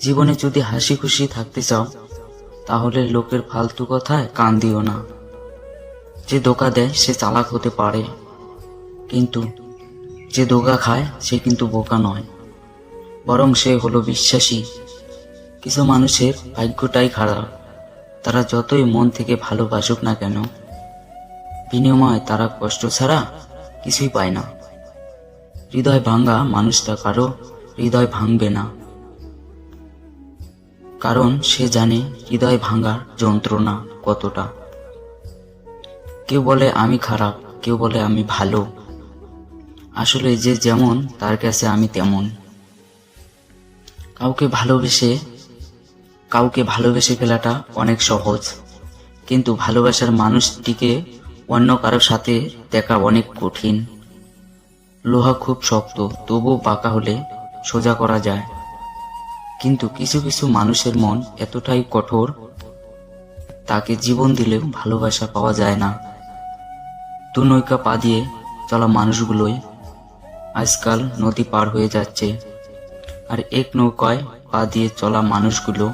জীবনে যদি হাসি খুশি থাকতে চাও তাহলে লোকের ফালতু কথায় কান দিও না। যে ধোঁকা দেয় সে চালাক হতে পারে, কিন্তু যে ধোঁকা খায় সে কিন্তু বোকা নয়, বরং সে হলো বিশ্বাসী। কিছু মানুষের ভাগ্যটাই খারাপ, তারা যতই মন থেকে ভালোবাসুক না কেন, বিনিময়ে তারা কষ্ট ছাড়া কিছুই পায় না। হৃদয় ভাঙা মানুষটা কারো হৃদয় ভাঙবে না, কারণ সে জানে হৃদয় ভাঙার যন্ত্রণা কতটা। কেউ বলে আমি খারাপ, কেউ বলে আমি ভালো, আসলে যে যেমন তার কাছে আমি তেমন। কাউকে ভালোবেসে ফেলাটা অনেক সহজ, কিন্তু ভালোবাসার মানুষটিকে অন্য কারোর সাথে দেখা অনেক কঠিন। লোহা খুব শক্ত, তবুও বাঁকা হলে সোজা করা যায়, কিন্তু কিছু কিছু মানুষের মন এতটাই কঠোর, তাকে জীবন দিলেও ভালোবাসা পাওয়া যায় না। দু নৌকা পা দিয়ে চলা মানুষগুলোই আজকাল নদী পার হয়ে যাচ্ছে, আর এক নৌকায় পা দিয়ে চলা মানুষগুলো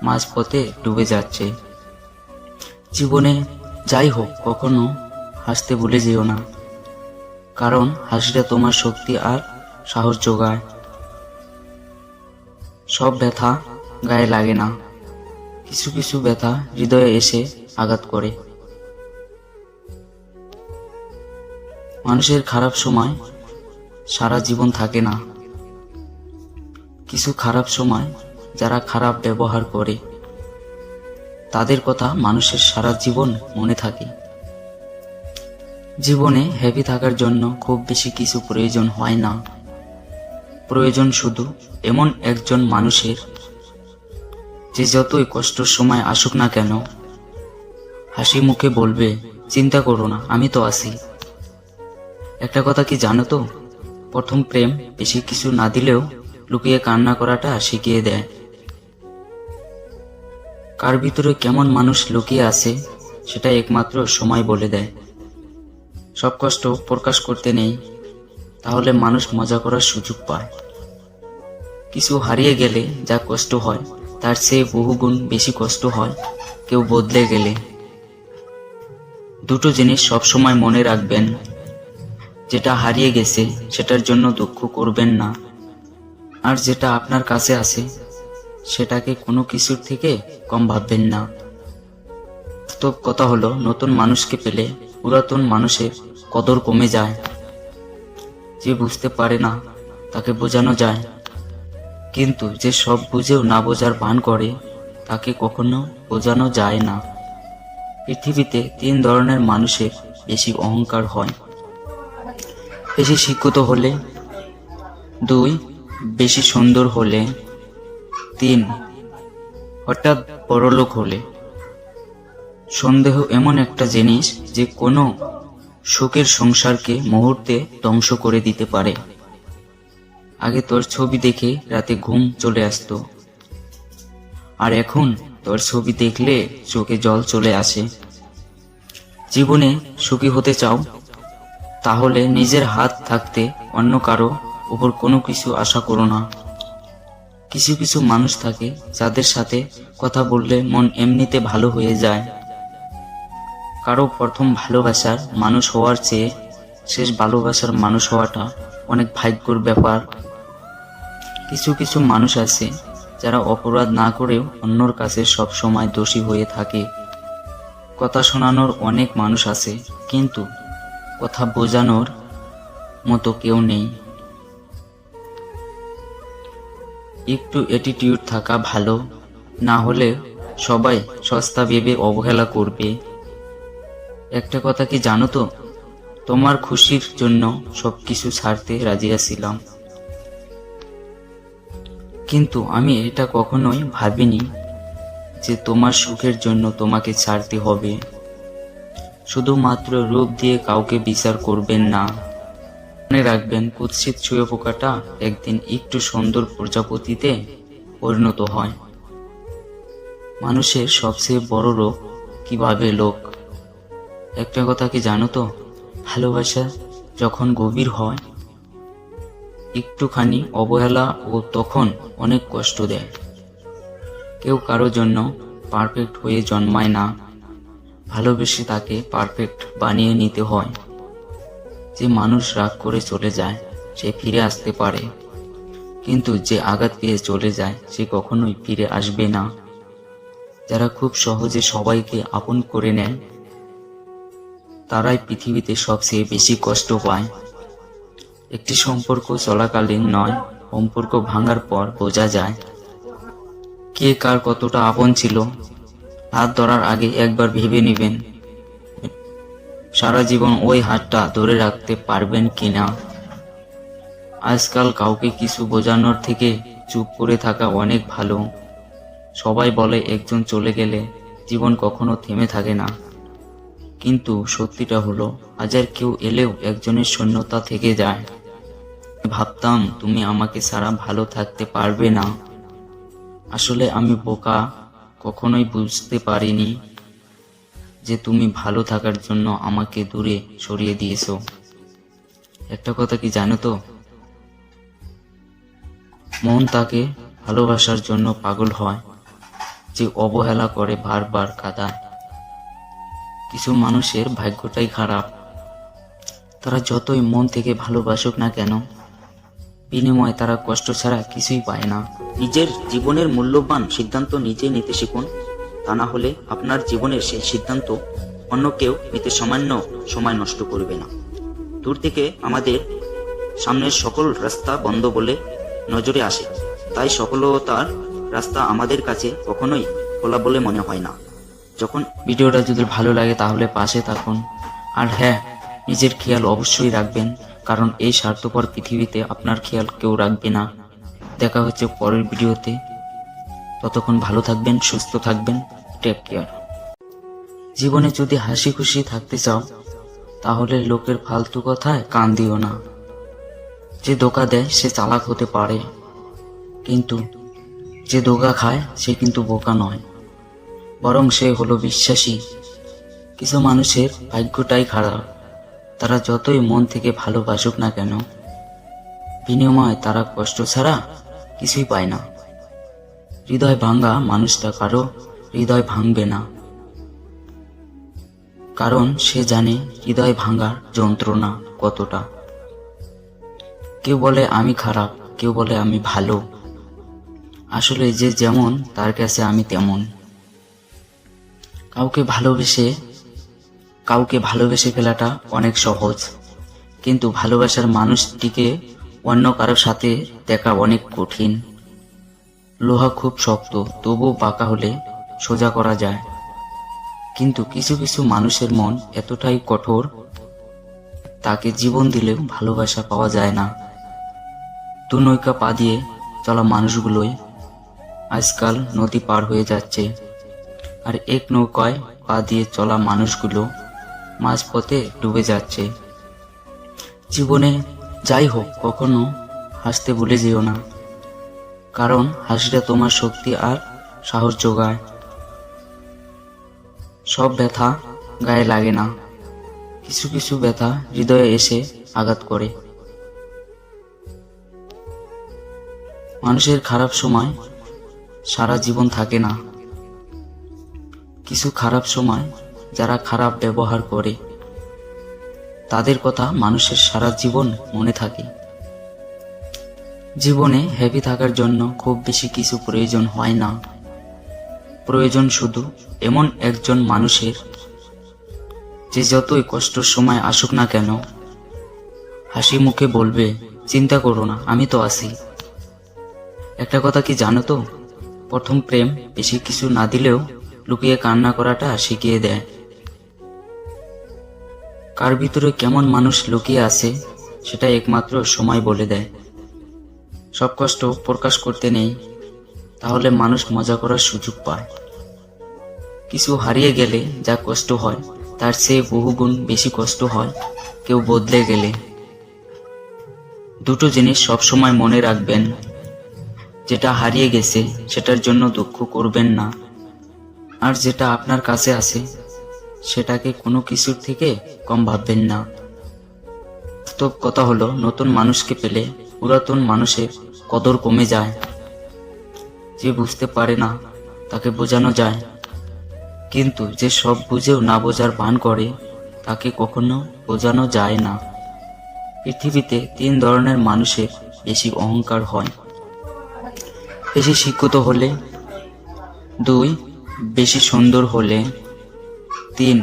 মাঝপথে ডুবে যাচ্ছে। জীবনে যাই হোক, কখনো হাসতে ভুলে যেও না, কারণ হাসিটা তোমার শক্তি আর সাহস যোগায়। সব ব্যথা গায়ে লাগে না, কিছু কিছু ব্যথা হৃদয়ে এসে আঘাত করে। মানুষের খারাপ সময় সারা জীবন থাকে না, কিছু খারাপ সময় যারা খারাপ ব্যবহার করে তাদের কথা মানুষের সারা জীবন মনে থাকে। জীবনে হ্যাপি থাকার জন্য খুব বেশি কিছু প্রয়োজন হয় না, প্রয়োজন শুধু এমন একজন মানুষের যে যতই কষ্টের সময় আসুক না কেন হাসি মুখে বলবে, চিন্তা করো না, আমি তো আছি। একটা কথা কি জানো তো, প্রথম প্রেম বেশি কিছু না দিলেও লুকিয়ে কান্না করাটা শিখিয়ে দেয়। কার ভিতরে কেমন মানুষ লুকিয়ে আছে সেটা একমাত্র সময় বলে দেয়। সব কষ্ট প্রকাশ করতে নেই, তাহলে মানুষ মজা করার সুযোগ পায়। কিছু হারিয়ে গেলে যা কষ্ট হয় তার চেয়ে বহুগুণ বেশি কষ্ট হয় কেউ বদলে গেলে। দুটো জিনিস সবসময় মনে রাখবেন, যেটা হারিয়ে গেছে সেটার জন্য দুঃখ করবেন না, আর যেটা আপনার কাছে আছে সেটাকে কোনো কিছুর থেকে কম ভাববেন না। বাস্তব কথা হলো, নতুন মানুষকে পেলে পুরাতন মানুষের কদর কমে যায়। যে বুঝতে পারে না তাকে বোঝানো যায়, কিন্তু যে সব বুঝেও না বোঝার ভান করে তাকে কখনো বোঝানো যায় না। পৃথিবীতে 3 ধরনের মানুষের বেশি অহংকার হয়: বেশি শিক্ষিত হলে, 2 বেশি সুন্দর হলে, 3 হঠাৎ বড়লোক হলে। সন্দেহ এমন একটা জিনিস যে কোনো সুখের সংসারকে মুহূর্তে ধ্বংস করে দিতে পারে। আগে তোর ছবি দেখে রাতে ঘুম চলে আসতো, আর এখন তোর ছবি দেখলে চোখে জল চলে আসে। জীবনে সুখী হতে চাও, তাহলে নিজের হাত থাকতে অন্য কারো উপর কোনো কিছু আশা করো না। কিছু কিছু মানুষ থাকে যাদের সাথে কথা বললে মন এমনিতে ভালো হয়ে যায়। কারো প্রথম ভালোবাসার মানুষ হওয়ার চেয়ে শেষ ভালোবাসার মানুষ হওয়াটা অনেক ভাগ্যের ব্যাপার। কিছু কিছু মানুষ আছে যারা অপরাধ না করেও অন্যর কাছে সব সময় দোষী হয়ে থাকে। কথা শোনানোর অনেক মানুষ আছে, কিন্তু কথা বোঝানোর মতো কেউ নেই। একটু অ্যাটিটিউড থাকা ভালো, না হলে সবাই সস্তা ভেবে অবহেলা করবে। একটা কথা কি জানো তো, তোমার খুশির জন্য সবকিছু ছাড়তে রাজি আছিলাম, কিন্তু আমি এটা কখনোই ভাবিনি যে তোমার সুখের জন্য তোমাকে ছাড়তে হবে। শুধুমাত্র রূপ দিয়ে কাউকে বিচার করবেন না। মনে রাখবেন, কুৎসিত শুঁয়োপোকাটা একদিন একটু সুন্দর প্রজাপতিতে পরিণত হয়। মানুষের সবচেয়ে বড় রোগ কিভাবে লোক। একটা কথা কি জানো তো, ভালোবাসা যখন গভীর হয় একটুখানি অবহেলা ও তখন অনেক কষ্ট দেয়। কেউ কারো জন্য পারফেক্ট হয়ে জন্মায় না, ভালোবেসে তাকে পারফেক্ট বানিয়ে নিতে হয়। যে মানুষ রাগ করে চলে যায় সে ফিরে আসতে পারে, কিন্তু যে আঘাত পেয়ে চলে যায় সে কখনোই ফিরে আসবে না। যারা খুব সহজে সবাইকে আপন করে নেয় তারাই পৃথিবীতে সবচেয়ে বেশি কষ্ট পায়। একটি সম্পর্ক চলাকালীন নয়, সম্পর্ক ভাঙার পর বোঝা যায় কে কার কতটা আপন ছিল। হাত ধরার আগে একবার ভেবে নেবেন সারা জীবন ওই হাতটা ধরে রাখতে পারবেন কিনা। আজকাল কাউকে কিছু বোঝানোর থেকে চুপ করে থাকা অনেক ভালো। সবাই বলে একজন চলে গেলে জীবন কখনো থেমে থাকে না, কিন্তু সত্যিটা হলো হাজার কেউ এলেও একজনের শূন্যতা থেকে যায়। ভাবতাম তুমি আমাকে ছাড়া ভালো থাকতে পারবে না, আসলে আমি বোকা, কখনোই বুঝতে পারিনি যে তুমি ভালো থাকার জন্য আমাকে দূরে সরিয়ে দিয়েছো। একটা কথা কি জানো তো, মন তাকে ভালোবাসার জন্য পাগল হয় যে অবহেলা করে বারবার কাঁদায়। কিছু মানুষের ভাগ্যটাই খারাপ, তারা যতই মন থেকে ভালোবাসুক না কেন বিনিময়ে তারা কষ্ট ছাড়া কিছুই পায় না। নিজের জীবনের মূল্যবান সিদ্ধান্ত নিজে নিতে শিখুন, তা না হলে আপনার জীবনের সেই সিদ্ধান্ত অন্য কেউ নিতে সামান্য সময় নষ্ট করবে না। দূর থেকে আমাদের সামনের সকল রাস্তা বন্ধ বলে নজরে আসে, তাই সফলতার রাস্তা আমাদের কাছে কখনোই খোলা বলে মনে হয় না। যখন ভিডিওটা যদি ভালো লাগে তাহলে পাশে থাকুন, আর হ্যাঁ, নিজের খেয়াল অবশ্যই রাখবেন, কারণ এই স্বার্থপর পৃথিবীতে আপনার খেয়াল কেউ রাখবে না। দেখা হচ্ছে পরের ভিডিওতে, ততক্ষণ ভালো থাকবেন, সুস্থ থাকবেন, টেক কেয়ার। জীবনে যদি হাসি খুশি থাকতে চাও তাহলে লোকের ফালতু কথায় কান দিও না। যে ধোঁকা দেয় সে চালাক হতে পারে, কিন্তু যে ধোঁকা খায় সে কিন্তু বোকা নয়, বরং সে হলো বিশ্বাসী। কিছু মানুষের ভাগ্যটাই খারাপ, তারা যতই মন থেকে ভালোবাসুক না কেন বিনিময়ে তারা কষ্ট ছাড়া কিছুই পায় না। হৃদয় ভাঙা মানুষটা কারো হৃদয় ভাঙবে না, কারণ সে জানে হৃদয় ভাঙার যন্ত্রণা কতটা। কেউ বলে আমি খারাপ, কেউ বলে আমি ভালো, আসলে যে যেমন তার কাছে আমি তেমন। কাউকে ভালোবেসে ফেলাটা অনেক সহজ, কিন্তু ভালোবাসার মানুষটিকে অন্য কারোর সাথে দেখা অনেক কঠিন। লোহা খুব শক্ত, তবুও বাঁকা হলে সোজা করা যায়, কিন্তু কিছু কিছু মানুষের মন এতটাই কঠোর তাকে জীবন দিলেও ভালোবাসা পাওয়া যায় না। দু নৌকা পা দিয়ে চলা মানুষগুলোই আজকাল নদী পার হয়ে যাচ্ছে, আর এক নৌকায় পা দিয়ে চলা মানুষগুলো মাঝপথে ডুবে যাচ্ছে। জীবনে যাই হোক কখনো হাসতে ভুলে যেও না, কারণ হাসিটা তোমার শক্তি আর সাহস যোগায়। সব ব্যথা গায়ে লাগে না, কিছু কিছু ব্যথা হৃদয়ে এসে আঘাত করে। মানুষের খারাপ সময় সারা জীবন থাকে না, কিছু খারাপ সময় যারা খারাপ ব্যবহার করে তাদের কথা মানুষের সারা জীবন মনে থাকে। জীবনে হ্যাপি থাকার জন্য খুব বেশি কিছু প্রয়োজন হয় না, প্রয়োজন শুধু এমন একজন মানুষের যে যতই কষ্টের সময় আসুক না কেন হাসি মুখে বলবে চিন্তা করো না, আমি তো আছি। একটা কথা কি জানো তো, প্রথম প্রেম বেশি কিছু না দিলেও লুকিয়ে কান্না করাটা শিখিয়ে দেয়। কার ভিতরে কেমন মানুষ লুকিয়ে আছে সেটা একমাত্র সময় বলে দেয়। সব কষ্ট প্রকাশ করতে নেই, তাহলে মানুষ মজা করার সুযোগ পায়। কিছু হারিয়ে গেলে যা কষ্ট হয় তার চেয়ে বহুগুণ বেশি কষ্ট হয় কেউ বদলে গেলে। দুটো জিনিস সবসময় মনে রাখবেন, যেটা হারিয়ে গেছে সেটার জন্য দুঃখ করবেন না, আর যেটা আপনার কাছে আছে সেটাকে কোনো কিছুর থেকে কম ভাববেন না। বাস্তব কথা হলো, নতুন মানুষকে পেলে পুরাতন মানুষের কদর কমে যায়। যে বুঝতে পারে না তাকে বোঝানো যায়, কিন্তু যে সব বুঝেও না বোঝার ভান করে তাকে কখনো বোঝানো যায় না। পৃথিবীতে 3 ধরনের মানুষের বেশি অহংকার হয়: বেশি শিক্ষিত হলে, 2 বেশি সুন্দর হলে, 3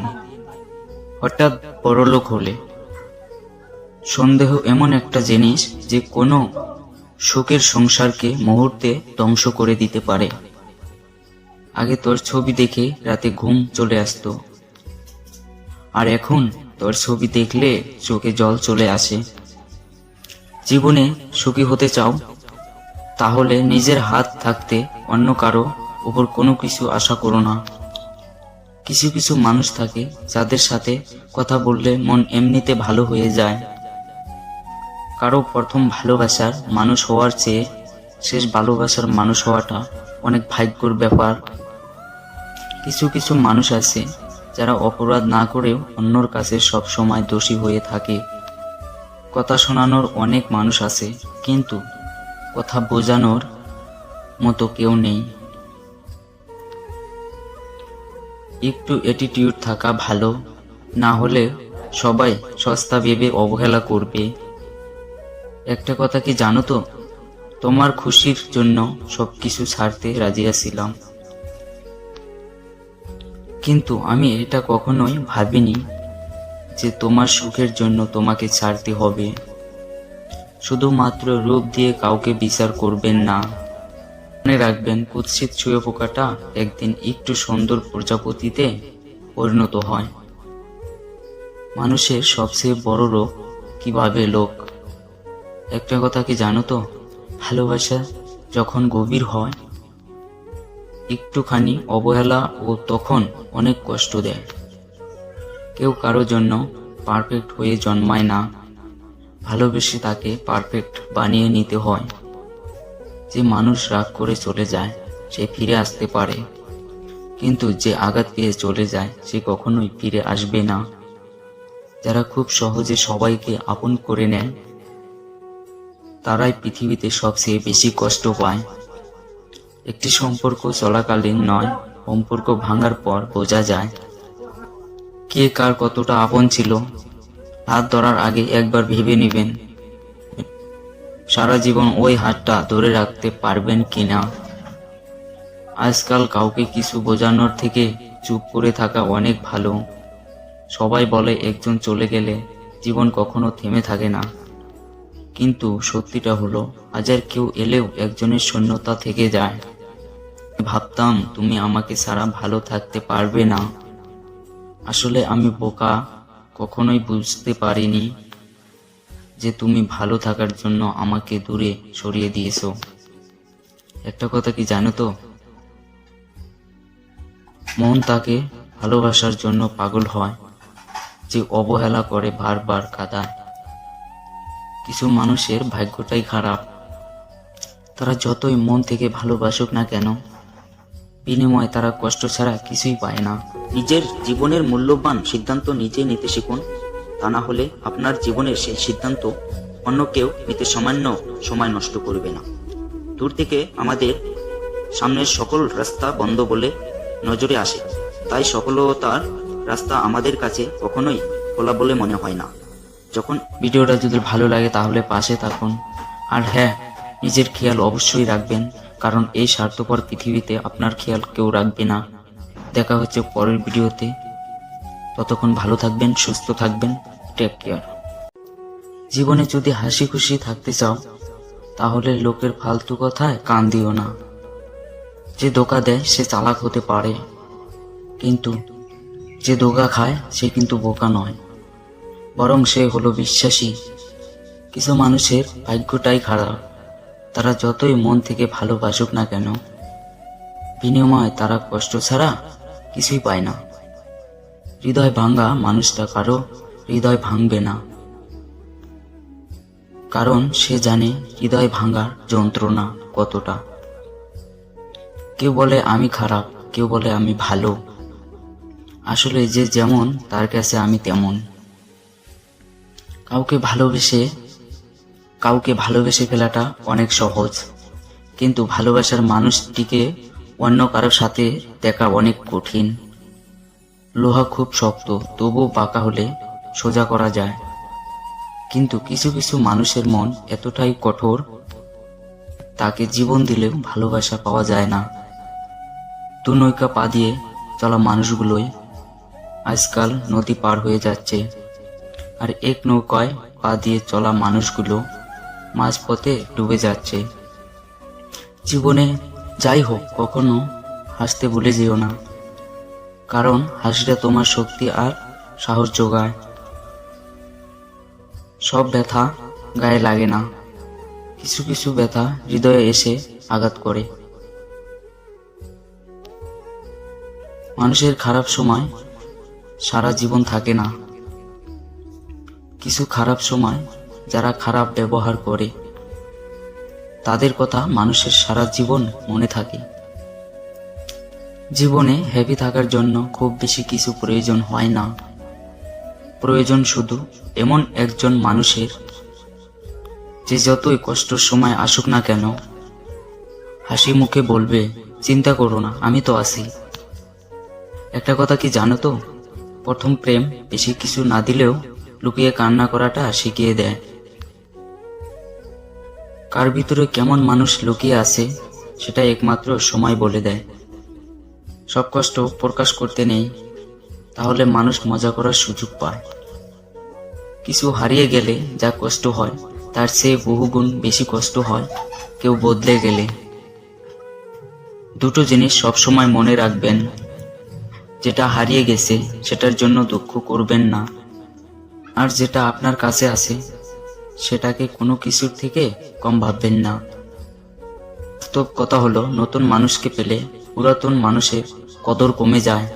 হঠাৎ বড়লোক হলে। সন্দেহ এমন একটা জিনিস যে কোনো সুখের সংসারকে মুহূর্তে ধ্বংস করে দিতে পারে। আগে তোর ছবি দেখে রাতে ঘুম চলে আসতো, আর এখন তোর ছবি দেখলে চোখে জল চলে আসে। জীবনে সুখী হতে চাও? তাহলে নিজের হাত থাকতে অন্য কারো উপর কোনো কিছু আশা করো না। কিছু কিছু মানুষ থাকে যাদের সাথে কথা বললে মন এমনিতে ভালো হয়ে যায়। কারো প্রথম ভালোবাসার মানুষ হওয়ার চেয়ে শেষ ভালোবাসার মানুষ হওয়াটা অনেক ভাগ্যের ব্যাপার। কিছু কিছু মানুষ আছে যারা অপরাধ না করেও অন্যর কাছে সব সময় দোষী হয়ে থাকে। কথা শোনানোর অনেক মানুষ আছে, কিন্তু কথা বোঝানোর মতো কেউ নেই। একটু অ্যাটিটিউড থাকা ভালো, না হলে সবাই সস্তা ভেবে অবহেলা করবে। একটা কথা কি জানো তো, তোমার খুশির জন্য সবকিছু ছাড়তে রাজি আছিলাম, কিন্তু আমি এটা কখনোই ভাবিনি যে তোমার সুখের জন্য তোমাকে ছাড়তে হবে। শুধুমাত্র রূপ দিয়ে কাউকে বিচার করবেন না। মনে রাখবেন, কুৎসিত শুঁয়োপোকাটা একদিন একটু সুন্দর প্রজাপতিতে পরিণত হয়। মানুষের সবচেয়ে বড় রোগ কিভাবে লোক। একটা কথা কি জানো তো, ভালোবাসা যখন গভীর হয়, একটুখানি অবহেলা ও তখন অনেক কষ্ট দেয়। কেউ কারো জন্য পারফেক্ট হয়ে জন্মায় না, ভালোবেসে তাকে পারফেক্ট বানিয়ে নিতে হয়। যে মানুষ রাগ করে চলে যায় সে ফিরে আসতে পারে, কিন্তু যে আঘাত পেয়ে চলে যায় সে কখনোই ফিরে আসবে না। যারা খুব সহজে সবাইকে আপন করে নেয় তারাই পৃথিবীতে সবচেয়ে বেশি কষ্ট পায়। একটি সম্পর্ক চলাকালীন নয়, সম্পর্ক ভাঙার পর বোঝা যায় কে কার কতটা আপন ছিল। হাত ধরার আগে একবার ভেবে নেবেন সারা জীবন ওই হাতটা ধরে রাখতে পারবেন কিনা। আজকাল কাউকে কিছু বোঝানোর থেকে চুপ করে থাকা অনেক ভালো। সবাই বলে একজন চলে গেলে জীবন কখনো থেমে থাকে না, কিন্তু সত্যিটা হলো হাজার কেউ এলেও একজনের শূন্যতা থেকে যায়। ভাবতাম তুমি আমাকে ছাড়া ভালো থাকতে পারবে না। আসলে আমি বোকা, কখনোই বুঝতে পারিনি যে তুমি ভালো থাকার জন্য আমাকে দূরে সরিয়ে দিয়েছো। একটা কথা কি জানো তো, মন তাকে ভালোবাসার জন্য পাগল হয় যে অবহেলা করে বারবার কাঁদায়। কিছু মানুষের ভাগ্যটাই খারাপ, তারা যতই মন থেকে ভালোবাসুক না কেন, বিনিময়ে তারা কষ্ট ছাড়া কিছুই পায় না। নিজের জীবনের মূল্যবান সিদ্ধান্ত নিজেই নিতে শিখুন, তা না হলে আপনার জীবনের সেই সিদ্ধান্ত অন্য কেউ নিতে সামান্য সময় নষ্ট করবে না। দূর থেকে আমাদের সামনের সকল রাস্তা বন্ধ বলে নজরে আসে, তাই সফলতার রাস্তা আমাদের কাছে কখনোই খোলা বলে মনে হয় না। যখন ভিডিওটা যদি ভালো লাগে তাহলে পাশে থাকুন, আর হ্যাঁ, নিজের খেয়াল অবশ্যই রাখবেন, কারণ এই স্বার্থপর পৃথিবীতে আপনার খেয়াল কেউ রাখবে না। দেখা হচ্ছে পরের ভিডিওতে, ততক্ষণ ভালো থাকবেন, সুস্থ থাকবেন, টেক কেয়ার। জীবনে যদি হাসি খুশি থাকতে চাও তাহলে লোকের ফালতু কথায় কান দিও না। যে ধোঁকা দেয় সে চালাক হতে পারে, কিন্তু যে ধোঁকা খায় সে কিন্তু বোকা নয়, বরং সে হলো বিশ্বাসী। কিছু মানুষের ভাগ্যটাই খারাপ, তারা যতই মন থেকে ভালোবাসুক না কেন, বিনিময়ে তারা কষ্ট ছাড়া কিছুই পায় না। হৃদয় ভাঙা মানুষটা কারো হৃদয় ভাঙবে না, কারণ সে জানে হৃদয় ভাঙার যন্ত্রণা কতটা। কেউ বলে আমি খারাপ, কেউ বলে আমি ভালো, আসলে যে যেমন তার কাছে আমি তেমন। কাউকে ভালোবেসে ফেলাটা অনেক সহজ, কিন্তু ভালোবাসার মানুষটিকে অন্য কারোর সাথে দেখা অনেক কঠিন। লোহা খুব শক্ত, তবুও বাঁকা হলে সোজা করা যায়। কিন্তু কিছু কিছু মানুষের মন এতটাই কঠোর, তাকে জীবন দিলেও ভালোবাসা পাওয়া যায় না। দু নৌকা পা দিয়ে চলা মানুষগুলোই আজকাল নদী পার হয়ে যাচ্ছে, আর এক নৌকায় পা দিয়ে চলা মানুষগুলো মাঝপথে ডুবে যাচ্ছে। জীবনে যাই হোক, কখনো হাসতে ভুলে যেও না, কারণ হাসিটা তোমার শক্তি আর সাহস যোগায়। সব ব্যথা গায়ে লাগে না, কিছু কিছু ব্যথা হৃদয়ে এসে আঘাত করে। মানুষের খারাপ সময় সারা জীবন থাকে না, কিছু খারাপ সময় যারা খারাপ ব্যবহার করে তাদের কথা মানুষের সারা জীবন মনে থাকে। জীবনে হ্যাপি থাকার জন্য খুব বেশি কিছু প্রয়োজন হয় না, প্রয়োজন শুধু এমন একজন মানুষের যে যতই কষ্টের সময় আসুক না কেন হাসি মুখে বলবে, চিন্তা করো না, আমি তো আছি। একটা কথা কি জানো তো, প্রথম প্রেম বেশি কিছু না দিলেও লুকিয়ে কান্না করাটা শিখিয়ে দেয়। কার ভিতরে কেমন মানুষ লুকিয়ে আছে সেটা একমাত্র সময় বলে দেয়। সব কষ্ট প্রকাশ করতে নেই, তাহলে মানুষ মজা করার সুযোগ পায়। কিছু হারিয়ে গেলে যা কষ্ট হয় তার চেয়ে বহুগুণ বেশি কষ্ট হয় কেউ বদলে গেলে। দুটো জিনিস সবসময় মনে রাখবেন, যেটা হারিয়ে গেছে সেটার জন্য দুঃখ করবেন না, আর যেটা আপনার কাছে আছে সেটাকে কোনো কিছুর থেকে কম ভাববেন না। তো কথা হলো, নতুন মানুষকে পেলে পুরাতন মানুষের কদর কমে যায়।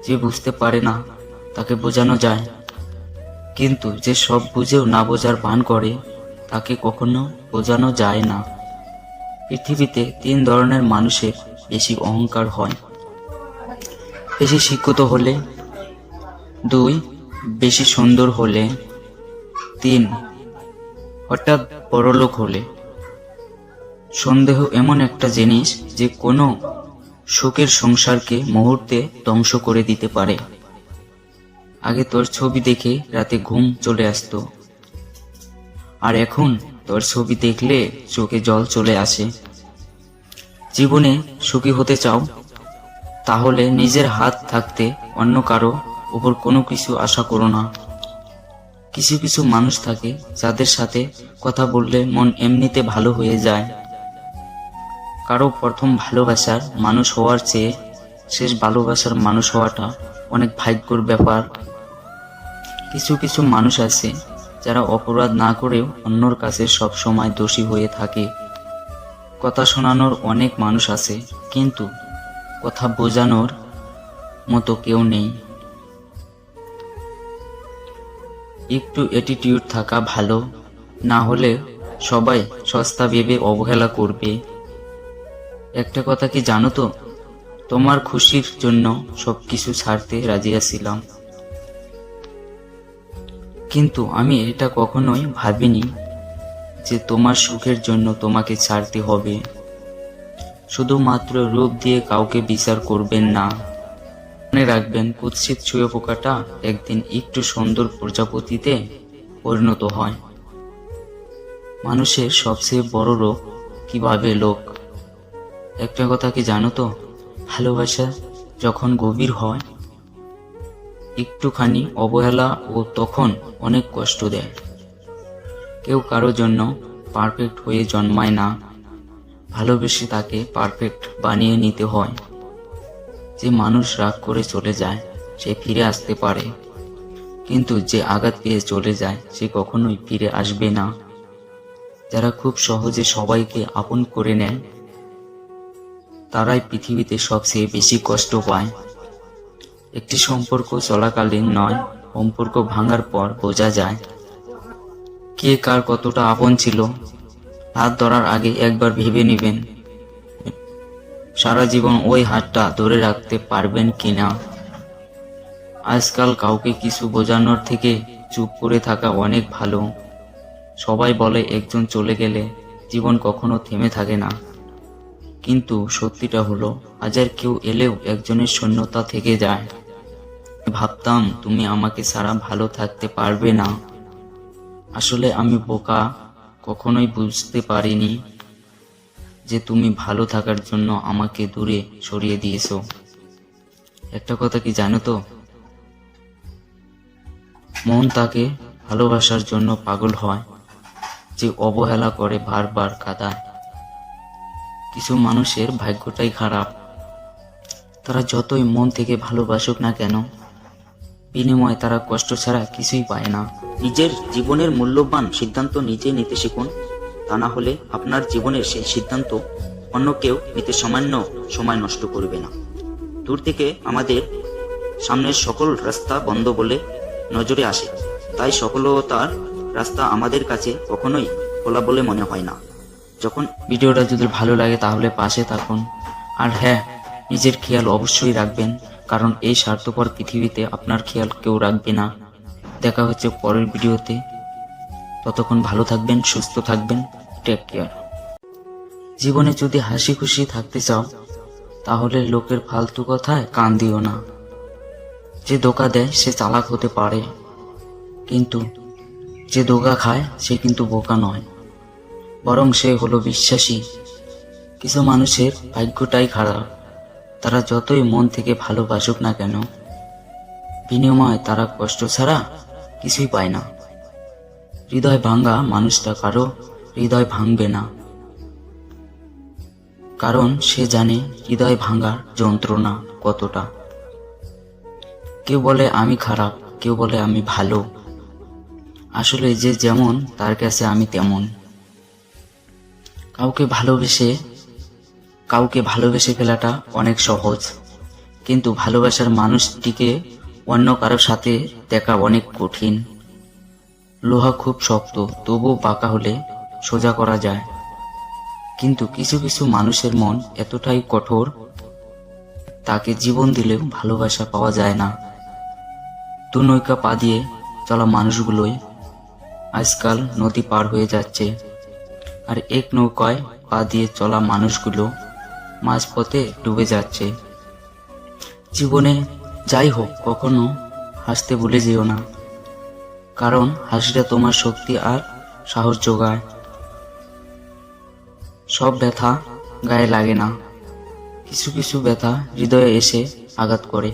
যে বুঝতে পারে না তাকে বোঝানো যায়, কিন্তু যে সব বুঝেও না বোঝার ভান করে তাকে কখনো বোঝানো যায় না। পৃথিবীতে 3 ধরনের মানুষের বেশি অহংকার হয়: বেশি শিক্ষিত হলে, 2 বেশি সুন্দর হলে, 3 হঠাৎ বড়লোক হলে। সন্দেহ এমন একটা জিনিস যে কোনো সুখের সংসারকে মুহূর্তে ধ্বংস করে দিতে পারে। আগে তোর ছবি দেখে রাতে ঘুম চলে আসতো, আর এখন তোর ছবি দেখলে চোখে জল চলে আসে। জীবনে সুখী হতে চাও? তাহলে নিজের হাত থাকতে অন্য কারো উপর কোনো কিছু আশা করো না। কিছু কিছু মানুষ থাকে যাদের সাথে কথা বললে মন এমনিতে ভালো হয়ে যায়। কারো প্রথম ভালোবাসার মানুষ হওয়ার চেয়ে শেষ ভালোবাসার মানুষ হওয়াটা অনেক ভাগ্যের ব্যাপার। কিছু কিছু মানুষ আছে যারা অপরাধ না করেও অন্যর কাছে সব সময় দোষী হয়ে থাকে। কথা শোনানোর অনেক মানুষ আছে, কিন্তু কথা বোঝানোর মতো কেউ নেই। একটু অ্যাটিটিউড থাকা ভালো, না হলে সবাই সস্তা ভেবে অবহেলা করবে। একটা কথা কি জানো তো, তোমার খুশির জন্য সবকিছু ছাড়তে রাজি আছিলাম, কিন্তু আমি এটা কখনোই ভাবিনি যে তোমার সুখের জন্য তোমাকে ছাড়তে হবে। শুধুমাত্র রূপ দিয়ে কাউকে বিচার করবেন না। মনে রাখবেন, কুৎসিত শুঁয়োপোকাটা একদিন একটু সুন্দর প্রজাপতিতে পরিণত হয়। মানুষের সবচেয়ে বড় রোগ কিভাবে লোক। একটা কথা কি জানো তো, ভালোবাসা যখন গভীর হয় একটুখানি অবহেলা ও তখন অনেক কষ্ট দেয়। কেউ কারো জন্য পারফেক্ট হয়ে জন্মায় না, ভালোবেসে তাকে পারফেক্ট বানিয়ে নিতে হয়। যে মানুষ রাগ করে চলে যায় সে ফিরে আসতে পারে, কিন্তু যে আঘাত পেয়ে চলে যায় সে কখনোই ফিরে আসবে না। যারা খুব সহজে সবাইকে আপন করে নেয় তারাই পৃথিবীতে সবচেয়ে বেশি কষ্ট পায়। একটি সম্পর্ক চলাকালীন নয়, সম্পর্ক ভাঙার পর বোঝা যায় কে কার কতটা আপন ছিল। হাত ধরার আগে একবার ভেবে নেবেন সারা জীবন ওই হাতটা ধরে রাখতে পারবেন কিনা। আজকাল কাউকে কিছু বোঝানোর থেকে চুপ করে থাকা অনেক ভালো। সবাই বলে একজন চলে গেলে জীবন কখনো থেমে থাকে না, কিন্তু সত্যিটা হলো আজ আর কেউ এলেও একজনের শূন্যতা থেকে যায়। ভাবতাম তুমি আমাকে ছাড়া ভালো থাকতে পারবে না। আসলে আমি বোকা, কখনোই বুঝতে পারিনি যে তুমি ভালো থাকার জন্য আমাকে দূরে সরিয়ে দিয়েছো। একটা কথা কি জানো তো, মন তাকে ভালোবাসার জন্য পাগল হয় যে অবহেলা করে বারবার কাঁদায়। কিছু মানুষের ভাগ্যটাই খারাপ, তারা যতই মন থেকে ভালোবাসুক না কেন, বিনিময়ে তারা কষ্ট ছাড়া কিছুই পায় না। নিজের জীবনের মূল্যবান সিদ্ধান্ত নিজে নিতে শিখুন, তা না হলে আপনার জীবনের সেই সিদ্ধান্ত অন্য কেউ নিতে সামান্য সময় নষ্ট করবে না। দূর থেকে আমাদের সামনের সকল রাস্তা বন্ধ বলে নজরে আসে, তাই সফলতার রাস্তা আমাদের কাছে কখনোই খোলা বলে মনে হয় না। যখন ভিডিওটা যদি ভালো লাগে তাহলে পাশে থাকুন, আর হ্যাঁ, নিজের খেয়াল অবশ্যই রাখবেন, কারণ এই স্বার্থপর পৃথিবীতে আপনার খেয়াল কেউ রাখবে না। দেখা হচ্ছে পরের ভিডিওতে, ততক্ষণ ভালো থাকবেন, সুস্থ থাকবেন, টেক কেয়ার। জীবনে যদি হাসি খুশি থাকতে চাও তাহলে লোকের ফালতু কথায় কান দিও না। যে ধোঁকা দেয় সে চালাক হতে পারে, কিন্তু যে ধোঁকা খায় সে কিন্তু বোকা নয়, বরং সে হলো বিশ্বাসী। কিছু মানুষের ভাগ্যটাই খারাপ, তারা যতই মন থেকে ভালোবাসুক না কেন, বিনিময়ে তারা কষ্ট ছাড়া কিছুই পায় না। হৃদয় ভাঙা মানুষটা কারো হৃদয় ভাঙবে না, কারণ সে জানে হৃদয় ভাঙার যন্ত্রণা কতটা। কেউ বলে আমি খারাপ, কেউ বলে আমি ভালো, আসলে যে যেমন তার কাছে আমি তেমন। কাউকে ভালোবেসে ফেলাটা অনেক সহজ, কিন্তু ভালোবাসার মানুষটিকে অন্য কারোর সাথে দেখা অনেক কঠিন। লোহা খুব শক্ত, তবুও বাঁকা হলে সোজা করা যায়, কিন্তু কিছু কিছু মানুষের মন এতটাই কঠোর, তাকে জীবন দিলেও ভালোবাসা পাওয়া যায় না। দু নৌকা পা দিয়ে চলা মানুষগুলোই আজকাল নদী পার হয়ে যাচ্ছে, আর এক নৌকায় পা দিয়ে চলা মানুষগুলো মাঝপথে ডুবে যাচ্ছে। জীবনে যাই হোক, কখনো হাসতে ভুলে যেও না, কারণ হাসিটা তোমার শক্তি আর সাহস যোগায়। সব ব্যথা গায়ে লাগে না, কিছু কিছু ব্যথা হৃদয়ে এসে আঘাত করে।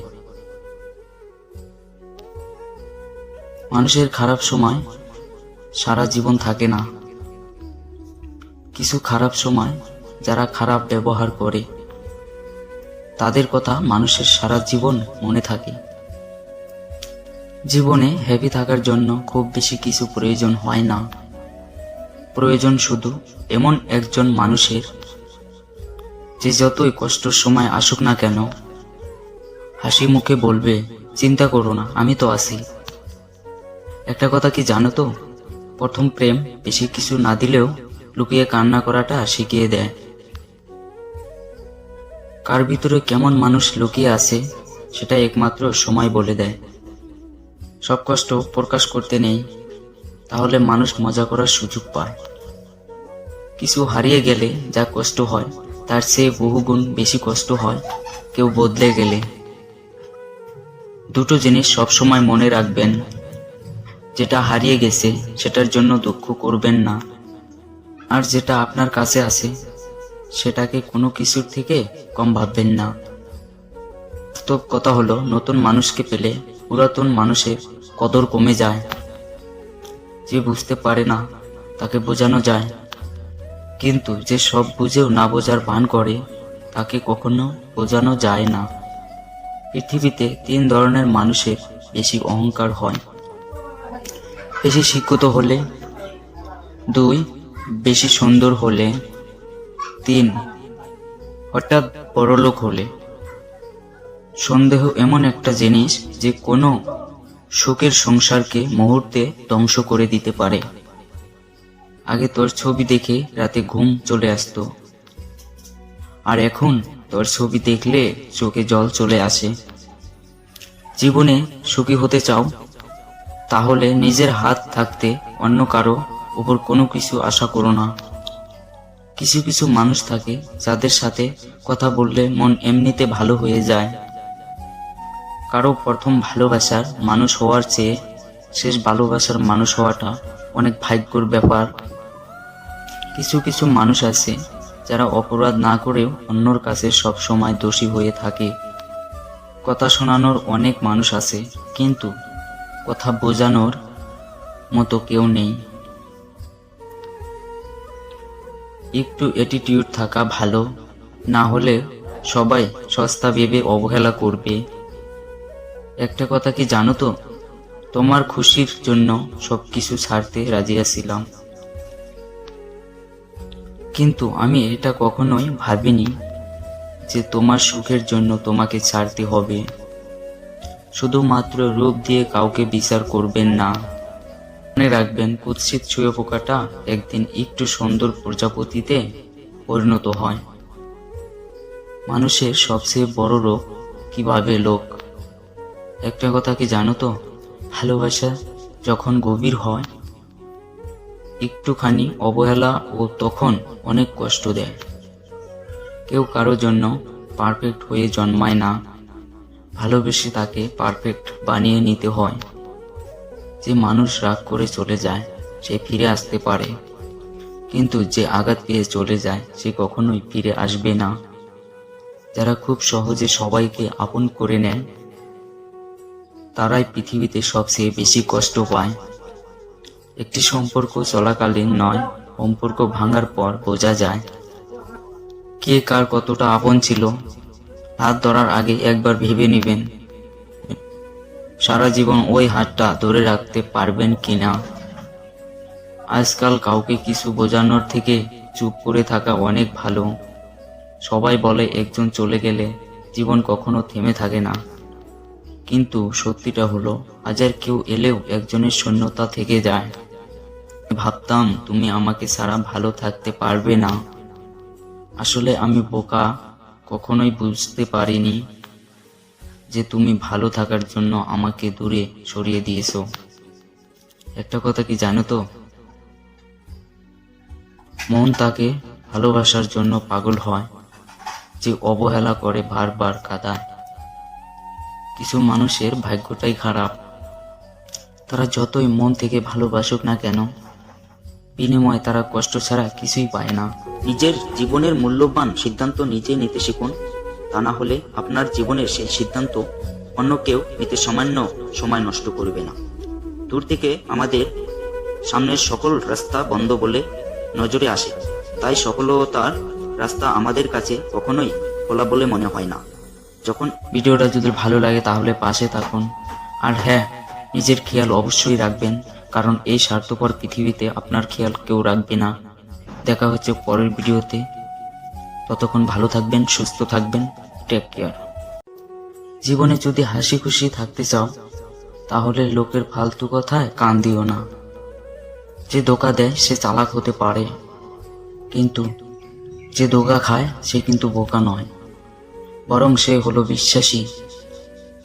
মানুষের খারাপ সময় সারা জীবন থাকে না, কিছু খারাপ সময় যারা খারাপ ব্যবহার করে তাদের কথা মানুষের সারা জীবন মনে থাকে। জীবনে হ্যাপি থাকার জন্য খুব বেশি কিছু প্রয়োজন হয় না, প্রয়োজন শুধু এমন একজন মানুষের যে যতই কষ্টের সময় আসুক না কেন হাসি মুখে বলবে, চিন্তা করো না, আমি তো আছি। একটা কথা কি জানো তো, প্রথম প্রেম বেশি কিছু না দিলেও লুকিয়ে কান্না করাটা শিখিয়ে দেয়। কার ভিতরে কেমন মানুষ লুকিয়ে আছে সেটা একমাত্র সময় বলে দেয়। সব কষ্ট প্রকাশ করতে নেই, তাহলে মানুষ মজা করার সুযোগ পায়। কিছু হারিয়ে গেলে যা কষ্ট হয় তার চেয়ে বহুগুণ বেশি কষ্ট হয় কেউ বদলে গেলে। দুটো জিনিস সবসময় মনে রাখবেন, যেটা হারিয়ে গেছে সেটার জন্য দুঃখ করবেন না, আর যেটা আপনার কাছে আছে সেটাকে কোনো কিছুর থেকে কম ভাববেন না। তো কথা হলো, নতুন মানুষকে পেলে পুরাতন মানুষের কদর কমে যায়। যে বুঝতে পারে না তাকে বোঝানো যায়, কিন্তু যে সব বুঝেও না বোঝার ভান করে তাকে কখনো বোঝানো যায় না। পৃথিবীতে 3 ধরনের মানুষের বেশি অহংকার হয়: বেশি শিক্ষিত হলে, 2 বেশি সুন্দর হলে, 3 হঠাৎ বড়লোক হলে। সন্দেহ এমন একটা জিনিস যে কোনো সুখের সংসারকে মুহূর্তে ধ্বংস করে দিতে পারে। আগে তোর ছবি দেখে রাতে ঘুম চলে আসতো, আর এখন তোর ছবি দেখলে চোখে জল চলে আসে। জীবনে সুখী হতে চাও তাহলে নিজের হাত থাকতে অন্য কারো উপর কোনো কিছু আশা করো না। কিছু কিছু মানুষ থাকে যাদের সাথে কথা বললে মন এমনিতে ভালো হয়ে যায়। কারো প্রথম ভালোবাসার মানুষ হওয়ার চেয়ে শেষ ভালোবাসার মানুষ হওয়াটা অনেক ভাগ্যর ব্যাপার। কিছু কিছু মানুষ আছে যারা অপরাধ না করেও অন্যর কাছে সব সময় দোষী হয়ে থাকে। কথা শোনানোর অনেক মানুষ আছে, কিন্তু কথা বোঝানোর মতো কেউ নেই। একটু অ্যাটিটিউড থাকা ভালো, না হলে সবাই সস্তা ভেবে অবহেলা করবে। একটা কথা কি জানো তো, তোমার খুশির জন্য সবকিছু ছাড়তে রাজি আছিলাম, কিন্তু আমি এটা কখনোই ভাবিনি যে তোমার সুখের জন্য তোমাকে ছাড়তে হবে। শুধুমাত্র রূপ দিয়ে কাউকে বিচার করবেন না। মনে রাখবেন, কুৎসিত শুঁয়োপোকাটা একদিন একটু সুন্দর প্রজাপতিতে পরিণত হয়। মানুষের সবচেয়ে বড় রোগ কিভাবে লোক। একটা কথা কি জানো তো, ভালোবাসা যখন গভীর হয়, একটুখানি অবহেলা ও তখন অনেক কষ্ট দেয়। কেউ কারো জন্য পারফেক্ট হয়ে জন্মায় না, ভালোবেসে তাকে পারফেক্ট বানিয়ে নিতে হয়। যে মানুষ রাগ করে চলে যায় সে ফিরে আসতে পারে, কিন্তু যে আঘাত পেয়ে চলে যায় সে কখনোই ফিরে আসবে না। যারা খুব সহজে সবাইকে আপন করে নেয় তারাই পৃথিবীতে সবচেয়ে বেশি কষ্ট পায়। একটি সম্পর্ক চলাকালীন নয়, সম্পর্ক ভাঙার পর বোঝা যায় কে কার কতটা আপন ছিল। হাত ধরার আগে একবার ভেবে নেবেন সারা জীবন ওই হাতটা ধরে রাখতে পারবেন কিনা। আজকাল কাউকে কিছু বোঝানোর থেকে চুপ করে থাকা অনেক ভালো। সবাই বলে একজন চলে গেলে জীবন কখনো থেমে থাকে না, কিন্তু সত্যিটা হলো হাজার কেউ এলেও একজনের শূন্যতা থেকে যায়। ভাবতাম তুমি আমাকে ছাড়া ভালো থাকতে পারবে না। আসলে আমি বোকা, কখনোই বুঝতে পারিনি যে তুমি ভালো থাকার জন্য আমাকে দূরে সরিয়ে দিয়েছো। একটা কথা কি জানো তো, মন তাকে ভালোবাসার জন্য পাগল হয় যে অবহেলা করে বারবার কাঁদায়। কিছু মানুষের ভাগ্যটাই খারাপ, তারা যতই মন থেকে ভালোবাসুক না কেন, বিনিময়ে তারা কষ্ট ছাড়া কিছুই পায় না। নিজের জীবনের মূল্যবান সিদ্ধান্ত নিজে নিতে শিখুন, তা না হলে আপনার জীবনের সেই সিদ্ধান্ত অন্য কেউ নিতে সামান্য সময় নষ্ট করবে না। দূর থেকে আমাদের সামনের সকল রাস্তা বন্ধ বলে নজরে আসে, তাই সফলতার রাস্তা আমাদের কাছে কখনোই খোলা বলে মনে হয় না। যখন ভিডিওটা যদি ভালো লাগে তাহলে পাশে থাকুন, আর হ্যাঁ, নিজের খেয়াল অবশ্যই রাখবেন, কারণ এই স্বার্থপর পৃথিবীতে আপনার খেয়াল কেউ রাখবে না। দেখা হচ্ছে পরের ভিডিওতে, ততক্ষণ ভালো থাকবেন, সুস্থ থাকবেন, টেক কেয়ার। জীবনে যদি হাসি খুশি থাকতে চাও তাহলে লোকের ফালতু কথায় কান দিও না। যে ধোঁকা দেয় সে চালাক হতে পারে, কিন্তু যে ধোঁকা খায় সে কিন্তু বোকা নয়, বরং সে হলো বিশ্বাসী।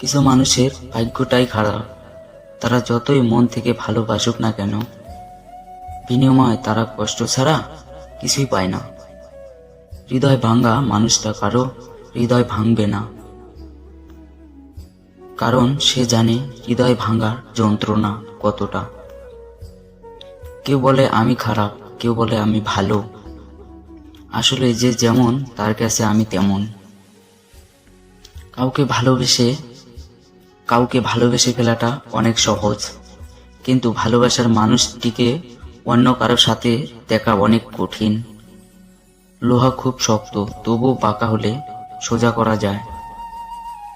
কিছু মানুষের ভাগ্যটাই খারাপ, তারা যতই মন থেকে ভালোবাসুক না কেন, বিনিময়ে তারা কষ্ট ছাড়া কিছুই পায় না। হৃদয় ভাঙা মানুষটা কারো হৃদয় ভাঙবে না, কারণ সে জানে হৃদয় ভাঙার যন্ত্রণা কতটা। কেউ বলে আমি খারাপ, কেউ বলে আমি ভালো, আসলে যে যেমন তার কাছে আমি তেমন। কাউকে ভালোবেসে ফেলাটা অনেক সহজ, কিন্তু ভালোবাসার মানুষটিকে অন্য কারোর সাথে দেখা অনেক কঠিন। লোহা খুব শক্ত, তবুও বাঁকা হলে সোজা করা যায়,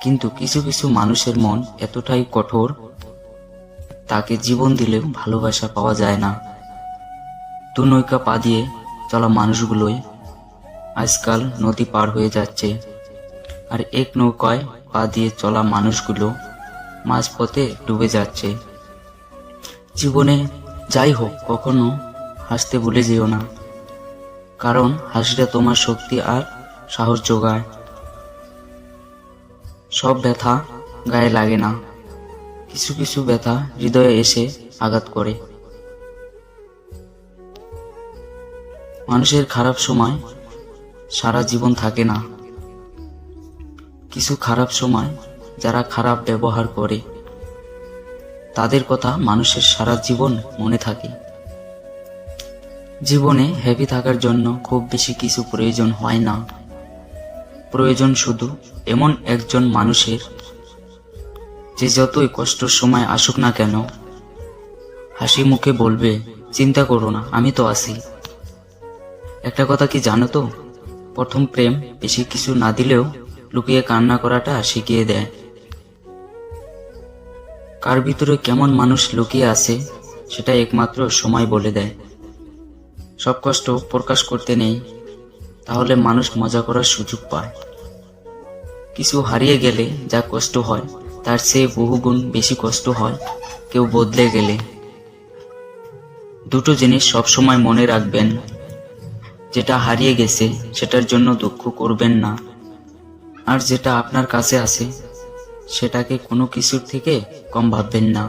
কিন্তু কিছু কিছু মানুষের মন এতটাই কঠোর, তাকে জীবন দিলেও ভালোবাসা পাওয়া যায় না। দু নৌকা পা দিয়ে চলা মানুষগুলোই আজকাল নদী পার হয়ে যাচ্ছে, আর এক নৌকায় পা দিয়ে চলা মানুষগুলো মাঝপথে ডুবে যাচ্ছে। জীবনে যাই হোক, কখনো হাসতে ভুলে যেও না, কারণ হাসিটা তোমার শক্তি আর সাহস যোগায়। সব ব্যথা গায়ে লাগে না, কিছু কিছু ব্যথা হৃদয়ে এসে আঘাত করে। মানুষের খারাপ সময় সারা জীবন থাকে না। কিছু খারাপ সময় যারা খারাপ ব্যবহার করে তাদের কথা মানুষের সারা জীবন মনে থাকে। জীবনে হ্যাপি থাকার জন্য খুব বেশি কিছু প্রয়োজন হয় না। প্রয়োজন শুধু এমন একজন মানুষের যে যতই কষ্টের সময় আসুক না কেন হাসি মুখে বলবে, চিন্তা করো না, আমি তো আছি। একটা কথা কি জানো তো, প্রথম প্রেম বেশি কিছু না দিলেও লুকিয়ে কান্না করাটা শিখিয়ে দেয়। কার ভিতরে কেমন মানুষ লুকিয়ে আছে সেটা একমাত্র সময় বলে দেয়। সব কষ্ট প্রকাশ করতে নেই, তাহলে মানুষ মজা করার সুযোগ পায়। কিছু হারিয়ে গেলে যা কষ্ট হয় তার চেয়ে বহুগুণ বেশি কষ্ট হয় কেউ বদলে গেলে। দুটো জিনিস সবসময় মনে রাখবেন, যেটা হারিয়ে গেছে সেটার জন্য দুঃখ করবেন না, আর যেটা আপনার কাছে আছে সেটাকে কোনো কিছুর থেকে কম ভাববেন না।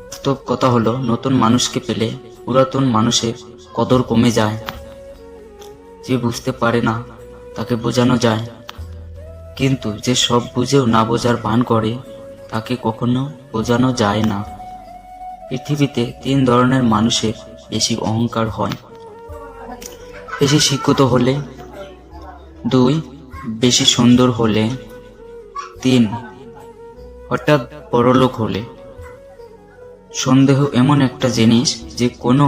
বাস্তব কথা হলো, নতুন মানুষকে পেলে পুরাতন মানুষের কদর কমে যায়। যে বুঝতে পারে না তাকে বোঝানো যায়, কিন্তু যে সব বুঝেও না বোঝার ভান করে তাকে কখনো বোঝানো যায় না। পৃথিবীতে 3 ধরনের মানুষের বেশি অহংকার হয়: বেশি শিক্ষিত হলে, 2 বেশি সুন্দর হলে, 3 হঠাৎ বড়লোক হলে। সন্দেহ এমন একটা জিনিস যে কোনো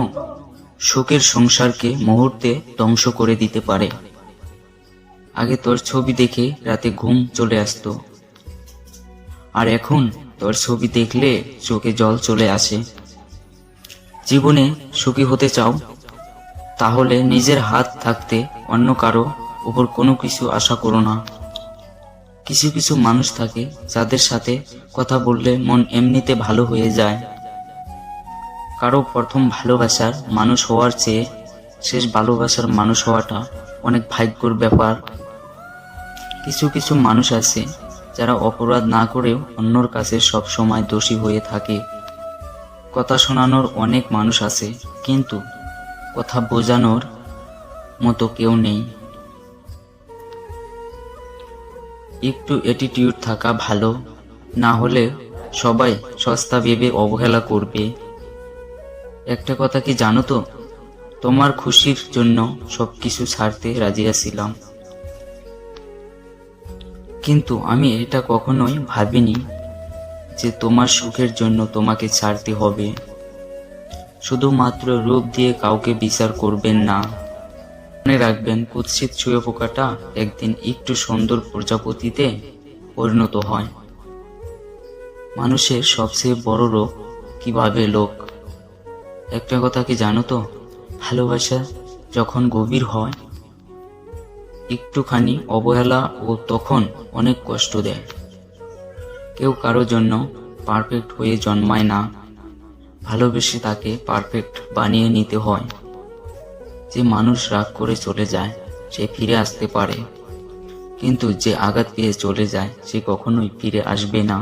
সুখের সংসারকে মুহূর্তে ধ্বংস করে দিতে পারে। আগে তোর ছবি দেখে রাতে ঘুম চলে আসতো, আর এখন তোর ছবি দেখলে চোখে জল চলে আসে। জীবনে সুখী হতে চাও? তাহলে নিজের হাত থাকতে অন্য কারো উপর কোনো কিছু আশা করো না। কিছু কিছু মানুষ থাকে যাদের সাথে কথা বললে মন এমনিতে ভালো হয়ে যায়। কারো প্রথম ভালোবাসার মানুষ হওয়ার চেয়ে শেষ ভালোবাসার মানুষ হওয়াটা অনেক ভাগ্যের ব্যাপার। কিছু কিছু মানুষ আছে যারা অপরাধ না করেও অন্যর কাছে সব সময় দোষী হয়ে থাকে। কথা শোনানোর অনেক মানুষ আছে, কিন্তু কথা বোঝানোর মতো কেউ নেই। একটু অ্যাটিটিউড থাকা ভালো, না হলে সবাই সস্তা ভেবে অবহেলা করবে। একটা কথা কি জানো তো, তোমার খুশির জন্য সবকিছু ছাড়তে রাজি আছিলাম, কিন্তু আমি এটা কখনোই ভাবিনি যে তোমার সুখের জন্য তোমাকে ছাড়তে হবে। শুধুমাত্র রূপ দিয়ে কাউকে বিচার করবেন না। মনে রাখবেন, কুৎসিত শুঁয়োপোকাটা একদিন একটু সুন্দর প্রজাপতিতে পরিণত হয়। মানুষের সবচেয়ে বড় রোগ কিভাবে লোক। একটা কথা কি জানো তো, ভালোবাসা যখন গভীর হয় একটুখানি অবহেলা ও তখন অনেক কষ্ট দেয়। কেউ কারো জন্য পারফেক্ট হয়ে জন্মায় না, ভালোবেসে তাকে পারফেক্ট বানিয়ে নিতে হয়। যে মানুষ রাগ করে চলে যায় সে ফিরে আসতে পারে, কিন্তু যে আঘাত পেয়ে চলে যায় সে কখনোই ফিরে আসবে না।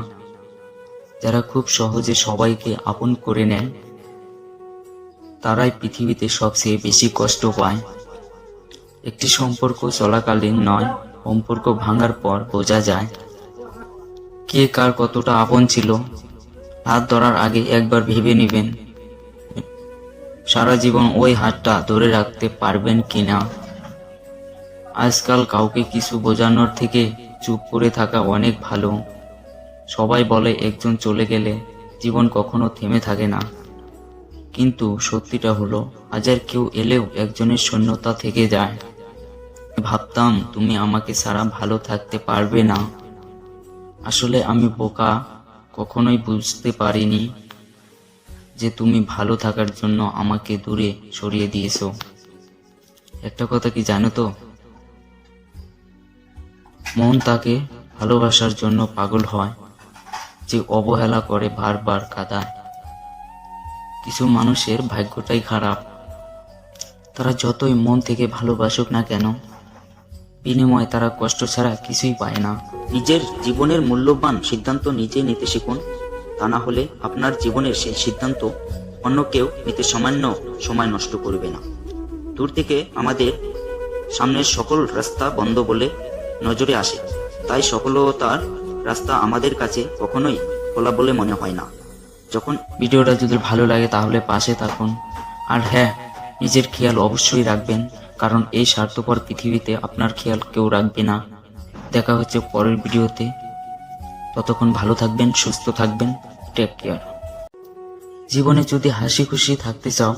যারা খুব সহজে সবাইকে আপন করে নেয় তারাই পৃথিবীতে সবচেয়ে বেশি কষ্ট পায়। একটি সম্পর্ক চলাকালীন নয়, সম্পর্ক ভাঙার পর বোঝা যায় কে কার কতটা আপন ছিল। হাত ধরার আগে একবার ভেবে নেবেন সারা জীবন ওই হাতটা ধরে রাখতে পারবেন কিনা। আজকাল কাউকে কিছু বোঝানোর থেকে চুপ করে থাকা অনেক ভালো। সবাই বলে একজন চলে গেলে জীবন কখনো থেমে থাকে না, কিন্তু সত্যিটা হলো হাজার কেউ এলেও একজনের শূন্যতা থেকে যায়। ভাবতাম তুমি আমাকে ছাড়া ভালো থাকতে পারবে না, আসলে আমি বোকা, কখনোই বুঝতে পারিনি যে তুমি ভালো থাকার জন্য আমাকে দূরে সরিয়ে দিয়েছো। একটা কথা কি জানো তো, মন তাকে ভালোবাসার জন্য পাগল হয় যে অবহেলা করে বারবার কাঁদায়। কিছু মানুষের ভাগ্যটাই খারাপ, তারা যতই মন থেকে ভালোবাসুক না কেন বিনিময়ে তারা কষ্ট ছাড়া কিছুই পায় না। নিজের জীবনের মূল্যবান সিদ্ধান্ত নিজে নিতে শিখুন, তা না হলে আপনার জীবনের সেই সিদ্ধান্ত অন্য কেউ নিতে সামান্য সময় নষ্ট করবে না। দূর থেকে আমাদের সামনের সকল রাস্তা বন্ধ বলে নজরে আসে, তাই সফলতার রাস্তা আমাদের কাছে কখনোই খোলা বলে মনে হয় না। যখন ভিডিওটা যদি ভালো লাগে তাহলে পাশে থাকুন। আর হ্যাঁ, নিজের খেয়াল অবশ্যই রাখবেন, কারণ এই স্বার্থপর পৃথিবীতে আপনার খেয়াল কেউ রাখবে না। দেখা হচ্ছে পরের ভিডিওতে। ততক্ষণ ভালো থাকবেন, সুস্থ থাকবেন। Take care. জীবনে যদি হাসি খুশি থাকতে চাও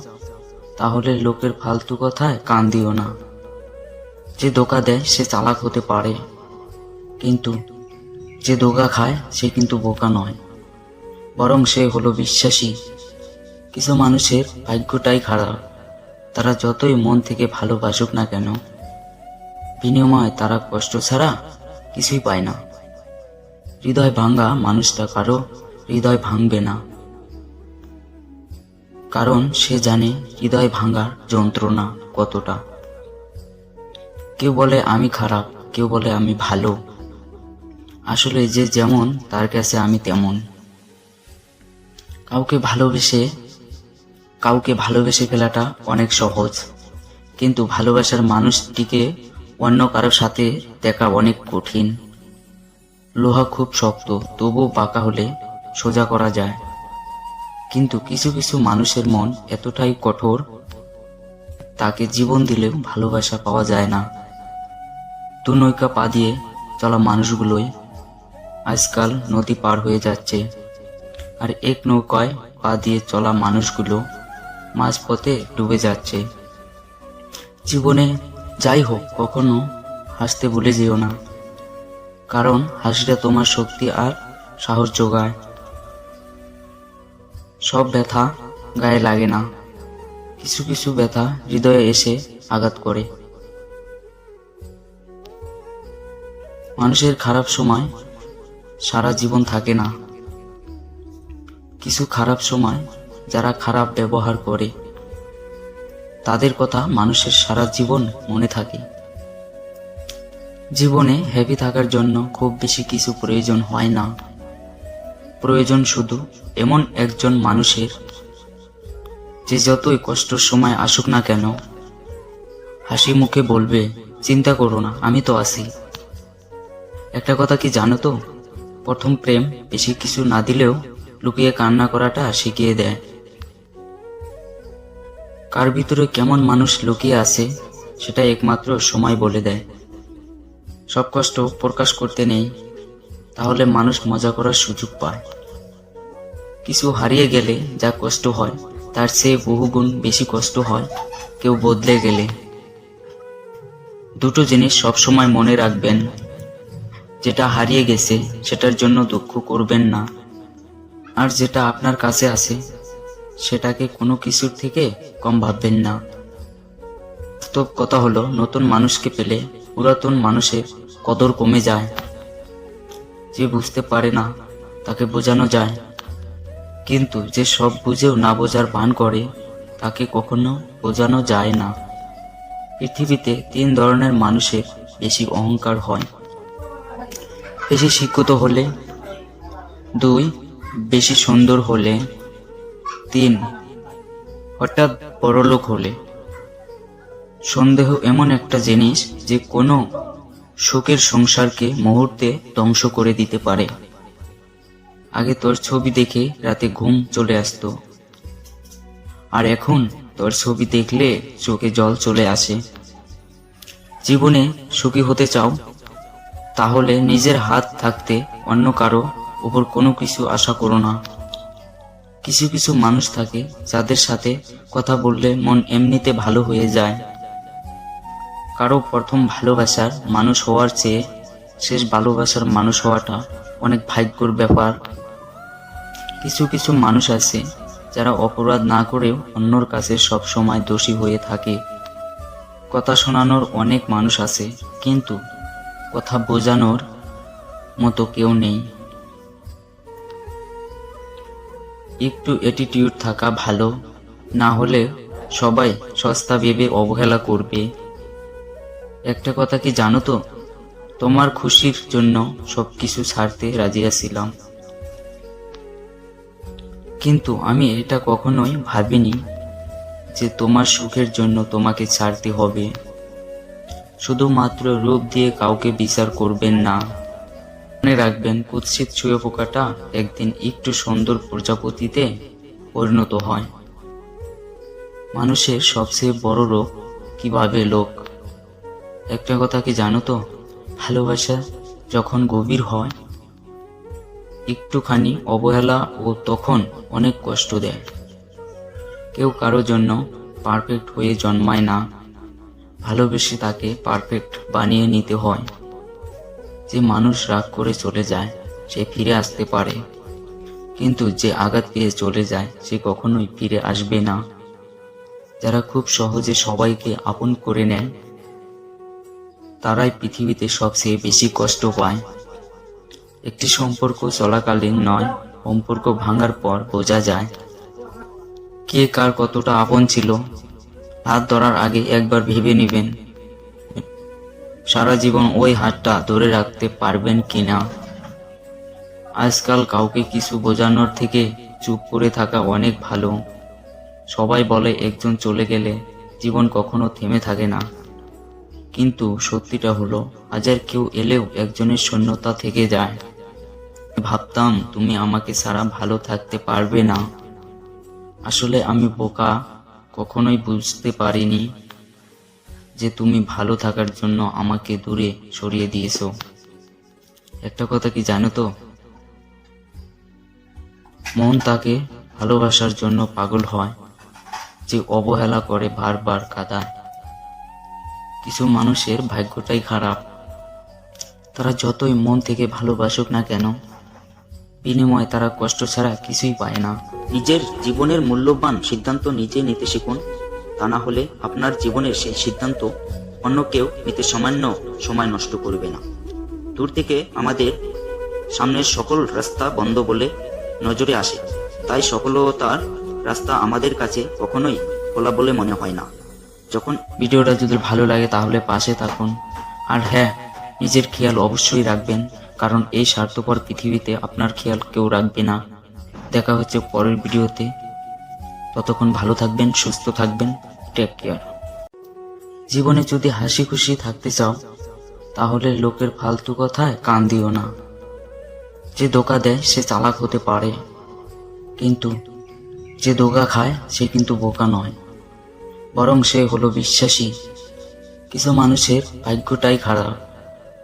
তাহলে লোকের ফালতু কথায় কান দিও না। যে ধোঁকা দেয় সে চালাক হতে পারে, কিন্তু যে ধোঁকা খায় সে কিন্তু বোকা নয়, বরং সে হলো বিশ্বাসী। কিছু মানুষের ভাগ্যটাই খারাপ, তারা যতই মন থেকে ভালোবাসুক না কেন, বিনিময়ে তারা কষ্ট ছাড়া কিছুই পায় না। হৃদয় ভাঙা মানুষটা কারো হৃদয় ভাঙবে না, কারণ সে জানে হৃদয় ভাঙার যন্ত্রণা কতটা। কেউ বলে আমি খারাপ, কেউ বলে আমি ভালো, আসলে যে যেমন তার কাছে আমি তেমন। কাউকে ভালোবেসে ফেলাটা অনেক সহজ, কিন্তু ভালোবাসার মানুষটিকে অন্য কারোর সাথে দেখা অনেক কঠিন। লোহা খুব শক্ত, তবুও বাঁকা হলে সোজা করা যায়, কিন্তু কিছু কিছু মানুষের মন এতটাই কঠোর, তাকে জীবন দিলেও ভালোবাসা পাওয়া যায় না। দু নৌকা পা দিয়ে চলা মানুষগুলোই আজকাল নদী পার হয়ে যাচ্ছে, আর এক নৌকায় পা দিয়ে চলা মানুষগুলো মাঝপথে ডুবে যাচ্ছে। জীবনে যাই হোক, কখনো হাসতে ভুলে যেও না, কারণ হাসিটা তোমার শক্তি আর সাহস যোগায়। সব ব্যথা গায়ে লাগে না, কিছু কিছু ব্যথা হৃদয়ে এসে আঘাত করে। মানুষের খারাপ সময় সারা জীবন থাকে না, কিছু খারাপ সময় যারা খারাপ ব্যবহার করে তাদের কথা মানুষের সারা জীবন মনে থাকে। জীবনে হ্যাপি থাকার জন্য খুব বেশি কিছু প্রয়োজন হয় না, প্রয়োজন শুধু এমন একজন মানুষের যে যতই কষ্টের সময় আসুক না কেন হাসি মুখে বলবে, চিন্তা করো না, আমি তো আছি। একটা কথা কি জানো তো, প্রথম প্রেম বেশি কিছু না দিলেও লুকিয়ে কান্না করাটা শিখিয়ে দেয়। কার ভিতরে কেমন মানুষ লুকিয়ে আছে সেটা একমাত্র সময় বলে দেয়। সব কষ্ট প্রকাশ করতে নেই, তাহলে মানুষ মজা করার সুযোগ পায়। কিছু হারিয়ে গেলে যা কষ্ট হয় তার চেয়ে বহুগুণ বেশি কষ্ট হয় কেউ বদলে গেলে। দুটো জিনিস সবসময় মনে রাখবেন, যেটা হারিয়ে গেছে সেটার জন্য দুঃখ করবেন না, আর যেটা আপনার কাছে আছে সেটাকে কোনো কিছুর থেকে কম ভাববেন না। বাস্তব কথা হলো, নতুন মানুষকে পেলে পুরাতন মানুষের কদর কমে যায়। যে বুঝতে পারে না তাকে বোঝানো যায়, কিন্তু যে সব বুঝেও না বোঝার ভান করে তাকে কখনো বোঝানো যায় না। পৃথিবীতে 3 ধরনের মানুষের বেশি অহংকার হয়: বেশি শিক্ষিত হলে, 2 বেশি সুন্দর হলে, 3 হঠাৎ বড়লোক হলে। সন্দেহ এমন একটা জিনিস যে কোনো সুখের সংসারকে মুহূর্তে ধ্বংস করে দিতে পারে। আগে তোর ছবি দেখে রাতে ঘুম চলে আসতো, আর এখন তোর ছবি দেখলে চোখে জল চলে আসে। জীবনে সুখী হতে চাও তাহলে নিজের হাত থাকতে অন্য কারো উপর কোনো কিছু আশা করো না। কিছু কিছু মানুষ থাকে যাদের সাথে কথা বললে মন এমনিতে ভালো হয়ে যায়। কারো প্রথম ভালোবাসার মানুষ হওয়ার চেয়ে শেষ ভালোবাসার মানুষ হওয়াটা অনেক ভাগ্যের ব্যাপার। কিছু কিছু মানুষ আছে যারা অপরাধ না করেও অন্যর কাছে সব সময় দোষী হয়ে থাকে। কথা শোনানোর অনেক মানুষ আছে, কিন্তু কথা বোঝানোর মতো কেউ নেই। একটু অ্যাটিটিউড থাকা ভালো, না হলে সবাই সস্তা ভেবে অবহেলা করবে। একটা কথা কি জানো তো, তোমার খুশির জন্য সবকিছু ছাড়তে রাজি আছিলাম, কিন্তু আমি এটা কখনোই ভাবিনি যে তোমার সুখের জন্য তোমাকে ছাড়তে হবে। শুধুমাত্র রূপ দিয়ে কাউকে বিচার করবেন না। মনে রাখবেন, কুৎসিত শুঁয়োপোকাটা একদিন একটু সুন্দর প্রজাপতিতে পরিণত হয়। মানুষের সবচেয়ে বড় রোগ কিভাবে লোক। একটা কথা কি জানো তো, ভালোবাসা যখন গভীর হয়, একটুখানি অবহেলা ও তখন অনেক কষ্ট দেয়। কেউ কারো জন্য পারফেক্ট হয়ে জন্মায় না, ভালোবেসে তাকে পারফেক্ট বানিয়ে নিতে হয়। যে মানুষ রাগ করে চলে যায় সে ফিরে আসতে পারে, কিন্তু যে আঘাত পেয়ে চলে যায় সে কখনোই ফিরে আসবে না। যারা খুব সহজে সবাইকে আপন করে নেয় তারাই পৃথিবীতে সবচেয়ে বেশি কষ্ট পায়। একটি সম্পর্ক চলাকালীন নয়, সম্পর্ক ভাঙার পর বোঝা যায় কে কার কতটা আপন ছিল। হাত ধরার আগে একবার ভেবে নেবেন সারা জীবন ওই হাতটা ধরে রাখতে পারবেন কিনা। আজকাল কাউকে কিছু বোঝানোর থেকে চুপ করে থাকা অনেক ভালো। সবাই বলে একজন চলে গেলে জীবন কখনো থেমে থাকে না, কিন্তু সত্যিটা হলো হাজার কেউ এলেও একজনের শূন্যতা থেকে যায়। ভাবতাম তুমি আমাকে ছাড়া ভালো থাকতে পারবে না। আসলে আমি বোকা, কখনোই বুঝতে পারিনি যে তুমি ভালো থাকার জন্য আমাকে দূরে সরিয়ে দিয়েছো। একটা কথা কি জানো তো, মন তাকে ভালোবাসার জন্য পাগল হয় যে অবহেলা করে বারবার কাঁদায়। কিছু মানুষের ভাগ্যটাই খারাপ, তারা যতই মন থেকে ভালোবাসুক না কেন, বিনিময়ে তারা কষ্ট ছাড়া কিছুই পায় না। নিজের জীবনের মূল্যবান সিদ্ধান্ত নিজে নিতে শিখুন, তা না হলে আপনার জীবনের সেই সিদ্ধান্ত অন্য কেউ নিতে সামান্য সময় নষ্ট করবে না। দূর থেকে আমাদের সামনের সকল রাস্তা বন্ধ বলে নজরে আসে, তাই সফলতার রাস্তা আমাদের কাছে কখনোই খোলা বলে মনে হয় না। যখন ভিডিওটা যদি ভালো লাগে তাহলে পাশে থাকুন, আর হ্যাঁ, নিজের খেয়াল অবশ্যই রাখবেন, কারণ এই স্বার্থপর পৃথিবীতে আপনার খেয়াল কেউ রাখবে না। দেখা হচ্ছে পরের ভিডিওতে, ততক্ষণ ভালো থাকবেন, সুস্থ থাকবেন, টেক কেয়ার। জীবনে যদি হাসি খুশি থাকতে চাও তাহলে লোকের ফালতু কথায় কান দিও না। যে ধোঁকা দেয় সে চালাক হতে পারে, কিন্তু যে ধোঁকা খায় সে কিন্তু বোকা নয়, বরং সে হলো বিশ্বাসী। কিছু মানুষের ভাগ্যটাই খারাপ,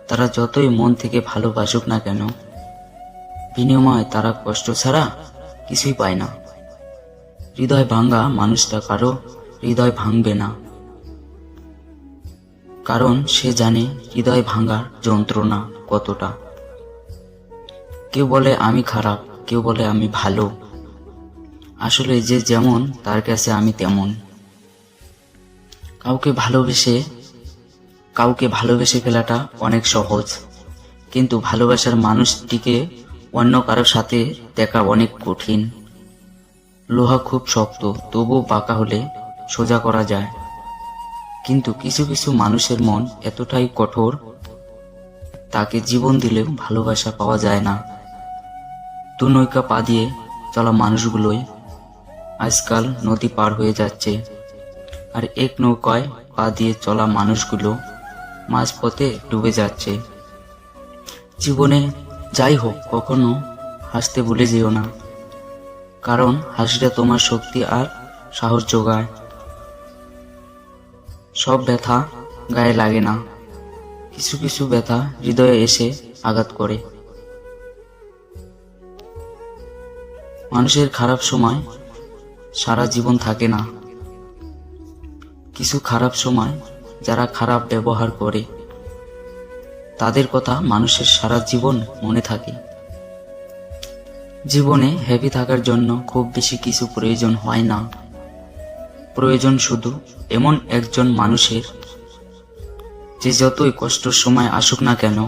তারা যতই মন থেকে ভালোবাসুক না কেন, বিনিময়ে তারা কষ্ট ছাড়া কিছুই পায় না। হৃদয় ভাঙা মানুষটা কারো হৃদয় ভাঙবে না, কারণ সে জানে হৃদয় ভাঙার যন্ত্রণা কতটা। কেউ বলে আমি খারাপ, কেউ বলে আমি ভালো, আসলে যে যেমন তার কাছে আমি তেমন। কাউকে ভালোবেসে ফেলাটা অনেক সহজ, কিন্তু ভালোবাসার মানুষটিকে অন্য কারোর সাথে দেখা অনেক কঠিন। লোহা খুব শক্ত, তবুও বাঁকা হলে সোজা করা যায়, কিন্তু কিছু কিছু মানুষের মন এতটাই কঠোর, তাকে জীবন দিলেও ভালোবাসা পাওয়া যায় না। দু নৌকা পা দিয়ে চলা মানুষগুলোই আজকাল নদী পার হয়ে যাচ্ছে, আর এক নৌকায় পা দিয়ে চলা মানুষগুলো মাঝপথে ডুবে যাচ্ছে। জীবনে যাই হোক, কখনো হাসতে ভুলে যেও না, কারণ হাসিটা তোমার শক্তি আর সাহস যোগায়। সব ব্যথা গায়ে লাগে না, কিছু কিছু ব্যথা হৃদয়ে এসে আঘাত করে। মানুষের খারাপ সময় সারা জীবন থাকে না, কিছু খারাপ সময় যারা খারাপ ব্যবহার করে তাদের কথা মানুষের সারা জীবন মনে থাকে। জীবনে হ্যাপি থাকার জন্য খুব বেশি কিছু প্রয়োজন হয় না, প্রয়োজন শুধু এমন একজন মানুষের যে যতই কষ্টের সময় আসুক না কেন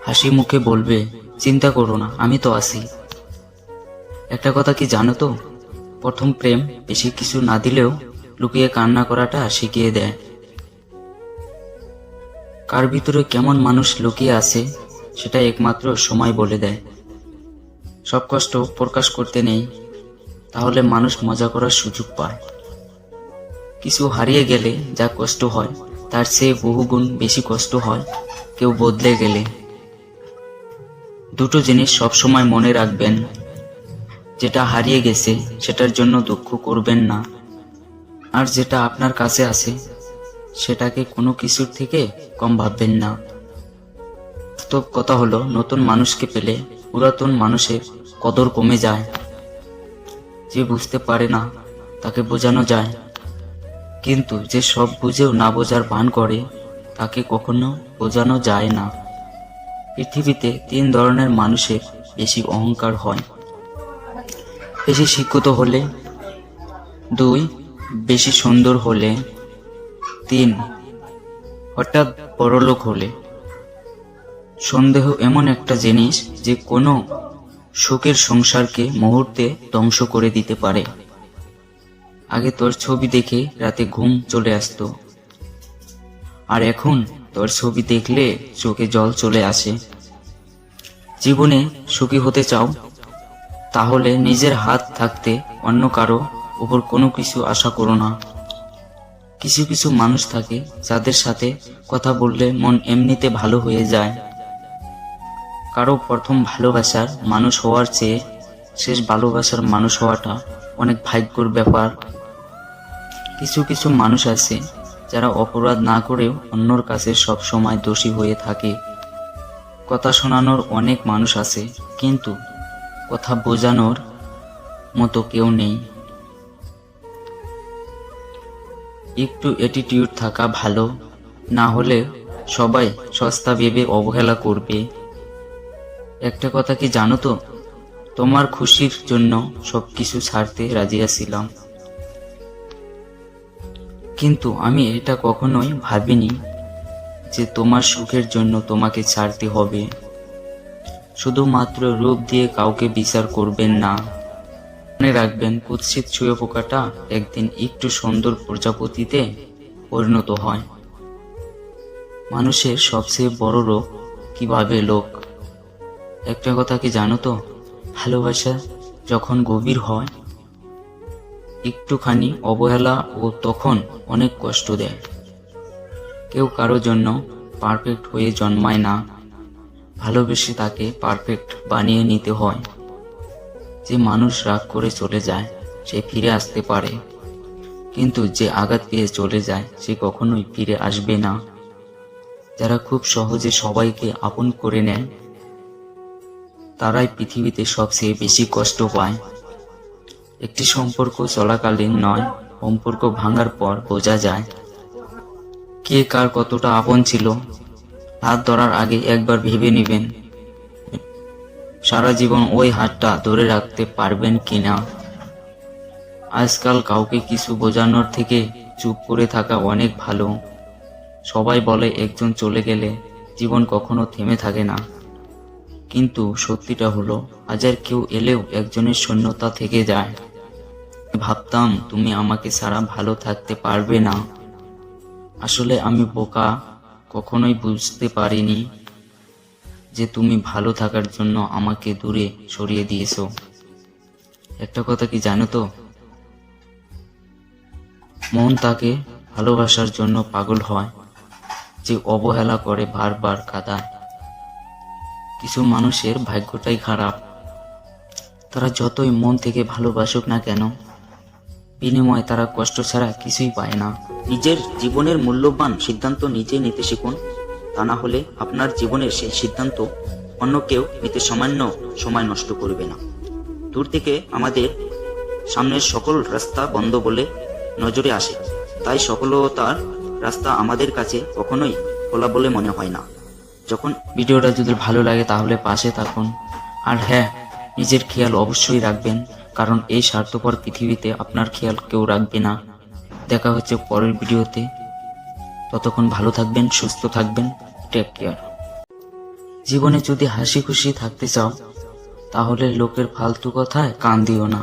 হাসি মুখে বলবে, চিন্তা করো না, আমি তো আছি। একটা কথা কি জানো তো, প্রথম প্রেম বেশি কিছু না দিলেও লুকিয়ে কান্না করাটা শিখিয়ে দেয়। কার ভিতরে কেমন মানুষ লুকিয়ে আছে সেটা একমাত্র সময় বলে দেয়। সব কষ্ট প্রকাশ করতে নেই, তাহলে মানুষ মজা করার সুযোগ পায়। কিছু হারিয়ে গেলে যা কষ্ট হয় তার চেয়ে বহুগুণ বেশি কষ্ট হয় কেউ বদলে গেলে। দুটো জিনিস সবসময় মনে রাখবেন, যেটা হারিয়ে গেছে সেটার জন্য দুঃখ করবেন না, আর যেটা আপনার কাছে আছে সেটাকে কোনো কিছুর থেকে কম ভাববেন না। বাস্তব কথা হলো, নতুন মানুষকে পেলে পুরাতন মানুষের কদর কমে যায়। যে বুঝতে পারে না তাকে বোঝানো যায়, কিন্তু যে সব বুঝেও না বোঝার ভান করে তাকে কখনো বোঝানো যায় না। পৃথিবীতে 3 ধরনের মানুষের বেশি অহংকার হয়: বেশি শিক্ষিত হলে, 2 বেশি সুন্দর হলে, 3 হঠাৎ বড়লোক হলে। সন্দেহ এমন একটা জিনিস যে কোনো সুখের সংসারকে মুহূর্তে ধ্বংস করে দিতে পারে। আগে তোর ছবি দেখে রাতে ঘুম চলে আসতো, আর এখন তোর ছবি দেখলে চোখে জল চলে আসে। জীবনে সুখী হতে চাও? তাহলে নিজের হাত থাকতে অন্য কারো উপর কোনো কিছু আশা করো না। কিছু কিছু মানুষ থাকে যাদের সাথে কথা বললে মন এমনিতে ভালো হয়ে যায়। কারো প্রথম ভালোবাসার মানুষ হওয়ার চেয়ে শেষ ভালোবাসার মানুষ হওয়াটা অনেক ভাগ্যের ব্যাপার। কিছু কিছু মানুষ আছে যারা অপরাধ না করেও অন্যর কাছে সব সময় দোষী হয়ে থাকে। কথা শোনানোর অনেক মানুষ আছে, কিন্তু কথা বোঝানোর মতো কেউ নেই। একটু অ্যাটিটিউড থাকা ভালো, না হলে সবাই সস্তা ভেবে অবহেলা করবে। একটা কথা কি জানো তো, তোমার খুশির জন্য সবকিছু ছাড়তে রাজি আছিলাম, কিন্তু আমি এটা কখনোই ভাবিনি যে তোমার সুখের জন্য তোমাকে ছাড়তে হবে। শুধুমাত্র রূপ দিয়ে কাউকে বিচার করবেন না। মনে রাখবেন, কুৎসিত শুঁয়োপোকাটা একদিন একটু সুন্দর প্রজাপতিতে পরিণত হয়। মানুষের সবচেয়ে বড় রোগ কিভাবে লোক। একটা কথা কি জানো তো, ভালোবাসা যখন গভীর হয়, একটুখানি অবহেলা ও তখন অনেক কষ্ট দেয়। কেউ কারো জন্য পারফেক্ট হয়ে জন্মায় না, ভালোবেসে তাকে পারফেক্ট বানিয়ে নিতে হয়। যে মানুষ রাগ করে চলে যায় সে ফিরে আসতে পারে, কিন্তু যে আঘাত পেয়ে চলে যায় সে কখনোই ফিরে আসবে না। যারা খুব সহজে সবাইকে আপন করে নেয় তারাই পৃথিবীতে সবচেয়ে বেশি কষ্ট পায়। একটি সম্পর্ক চলাকালীন নয়, সম্পর্ক ভাঙার পর বোঝা যায় কে কার কতটা আপন ছিল। হাত ধরার আগে একবার ভেবে নেবেন সারা জীবন ওই হাতটা ধরে রাখতে পারবেন কিনা। আজকাল কাউকে কিছু বোঝানোর থেকে চুপ করে থাকা অনেক ভালো। সবাই বলে একজন চলে গেলে জীবন কখনো থেমে থাকে না, কিন্তু সত্যিটা হলো হাজার কেউ এলেও একজনের শূন্যতা থেকে যায়। ভাবতাম তুমি আমাকে ছাড়া ভালো থাকতে পারবে না। আসলে আমি বোকা, কখনোই বুঝতে পারিনি যে তুমি ভালো থাকার জন্য আমাকে দূরে সরিয়ে দিয়েছো। একটা কথা কি জানো তো, মন তাকে ভালোবাসার জন্য পাগল হয় যে অবহেলা করে বারবার কাঁদায়। কিছু মানুষের ভাগ্যটাই খারাপ, তারা যতই মন থেকে ভালোবাসুক না কেন, বিনিময়ে তারা কষ্ট ছাড়া কিছুই পায় না। নিজের জীবনের মূল্যবান সিদ্ধান্ত নিজে নিতে শিখুন, তা না হলে আপনার জীবনের সেই সিদ্ধান্ত অন্য কেউ নিতে সামান্য সময় নষ্ট করবে না। দূর থেকে আমাদের সামনের সকল রাস্তা বন্ধ বলে নজরে আসে, তাই সফলতার রাস্তা আমাদের কাছে কখনোই খোলা বলে মনে হয় না। যখন ভিডিওটা যদি ভালো লাগে তাহলে পাশে থাকুন, আর হ্যাঁ, নিজের খেয়াল অবশ্যই রাখবেন, কারণ এই স্বার্থপর পৃথিবীতে আপনার খেয়াল কেউ রাখবে না। দেখা হচ্ছে পরের ভিডিওতে, ততক্ষণ ভালো থাকবেন, সুস্থ থাকবেন, টেক কেয়ার। জীবনে যদি হাসি খুশি থাকতে চাও তাহলে লোকের ফালতু কথায় কান দিও না।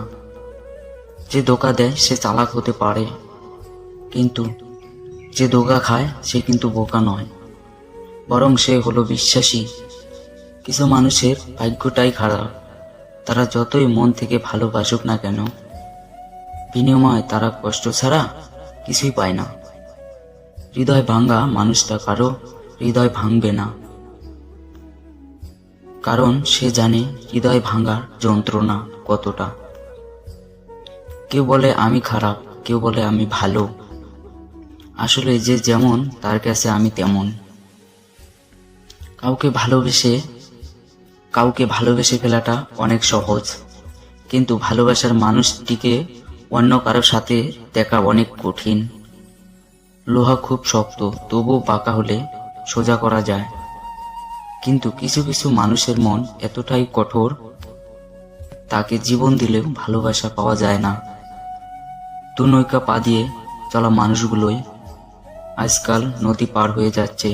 যে ধোঁকা দেয় সে চালাক হতে পারে, কিন্তু যে ধোঁকা খায় সে কিন্তু বোকা নয়, বরং সে হলো বিশ্বাসী। কিছু মানুষের ভাগ্যটাই খারাপ, তারা যতই মন থেকে ভালোবাসুক না কেন, বিনিময়ে তারা কষ্ট ছাড়া কিছুই পায় না। হৃদয় ভাঙা মানুষটা কারো হৃদয় ভাঙবে না, কারণ সে জানে হৃদয় ভাঙার যন্ত্রণা কতটা। কেউ বলে আমি খারাপ, কেউ বলে আমি ভালো, আসলে যে যেমন তার কাছে আমি তেমন। কাউকে ভালোবেসে ফেলাটা অনেক সহজ, কিন্তু ভালোবাসার মানুষটিকে অন্য কারোর সাথে দেখা অনেক কঠিন। লোহা খুব শক্ত, তবুও বাঁকা হলে সোজা করা যায়, কিন্তু কিছু কিছু মানুষের মন এতটাই কঠোর, তাকে জীবন দিলেও ভালোবাসা পাওয়া যায় না। দু নৌকা পা দিয়ে চলা মানুষগুলোই আজকাল নদী পার হয়ে যাচ্ছে,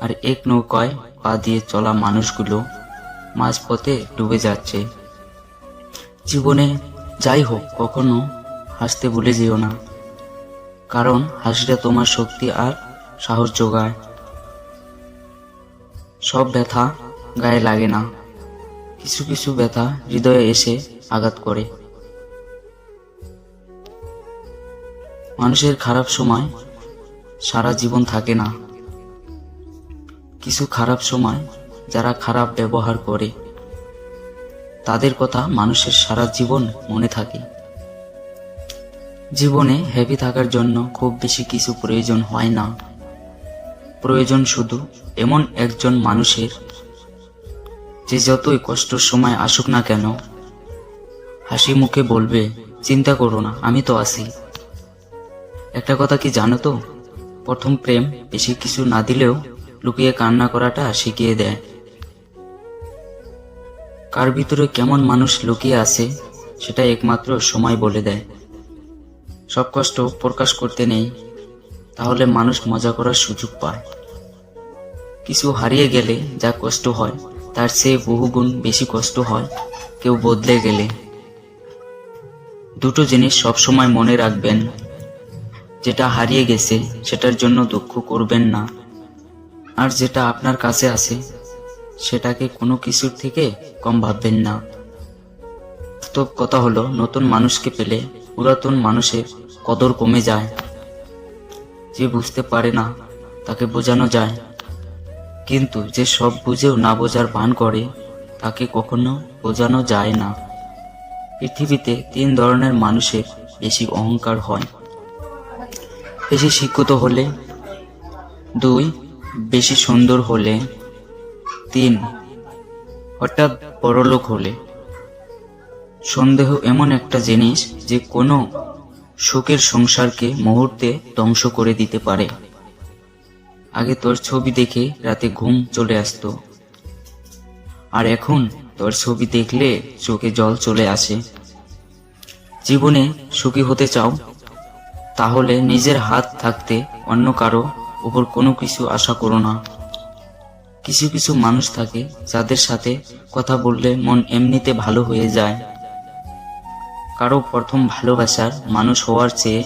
আর এক নৌকায় পা দিয়ে চলা মানুষগুলো মাঝপথে ডুবে যাচ্ছে। জীবনে যাই হোক, কখনো হাসতে ভুলে যেও না, কারণ হাসিটা তোমার শক্তি আর সাহস যোগায়। সব ব্যথা গায়ে লাগে না, কিছু কিছু ব্যথা হৃদয়ে এসে আঘাত করে। মানুষের খারাপ সময় সারা জীবন থাকে না, কিছু খারাপ সময় যারা খারাপ ব্যবহার করে তাদের কথা মানুষের সারা জীবন মনে থাকে। জীবনে হ্যাপি থাকার জন্য খুব বেশি কিছু প্রয়োজন হয় না, প্রয়োজন শুধু এমন একজন মানুষের যে যতই কষ্টের সময় আসুক না কেন হাসি মুখে বলবে, চিন্তা করো না, আমি তো আছি। একটা কথা কি জানো তো, প্রথম প্রেম বেশি কিছু না দিলেও লুকিয়ে কান্না করাটা শিখিয়ে দেয়। কার ভিতরে কেমন মানুষ লুকিয়ে আছে সেটা একমাত্র সময় বলে দেয়। সব কষ্ট প্রকাশ করতে নেই, তাহলে মানুষ মজা করার সুযোগ পায়। কিছু হারিয়ে গেলে যা কষ্ট হয় তার চেয়ে বহুগুণ বেশি কষ্ট হয় কেউ বদলে গেলে। দুটো জিনিস সবসময় মনে রাখবেন, যেটা হারিয়ে গেছে সেটার জন্য দুঃখ করবেন না, আর যেটা আপনার কাছে আছে সেটাকে কোনো কিছুর থেকে কম ভাববেন না। তো কথা হলো, নতুন মানুষকে পেলে পুরাতন মানুষের কদর কমে যায়। যে বুঝতে পারে না তাকে বোঝানো যায়, কিন্তু যে সব বুঝেও না বোঝার ভান করে তাকে কখনো বোঝানো যায় না। পৃথিবীতে 3 ধরনের মানুষের বেশি অহংকার হয়: বেশি শিক্ষিত হলে, 2 বেশি সুন্দর হলে, 3 হঠাৎ বড়লোক হলে। সন্দেহ এমন একটা জিনিস যে কোনো সুখের সংসারকে মুহূর্তে ধ্বংস করে দিতে পারে। আগে তোর ছবি দেখে রাতে ঘুম চলে আসতো, আর এখন তোর ছবি দেখলে চোখে জল চলে আসে। জীবনে সুখী হতে চাও? তাহলে নিজের হাত থাকতে অন্য কারো উপর কোনো কিছু আশা করো না। কিছু কিছু মানুষ থাকে যাদের সাথে কথা বললে মন এমনিতে ভালো হয়ে যায়। কারো প্রথম ভালোবাসার মানুষ হওয়ার চেয়ে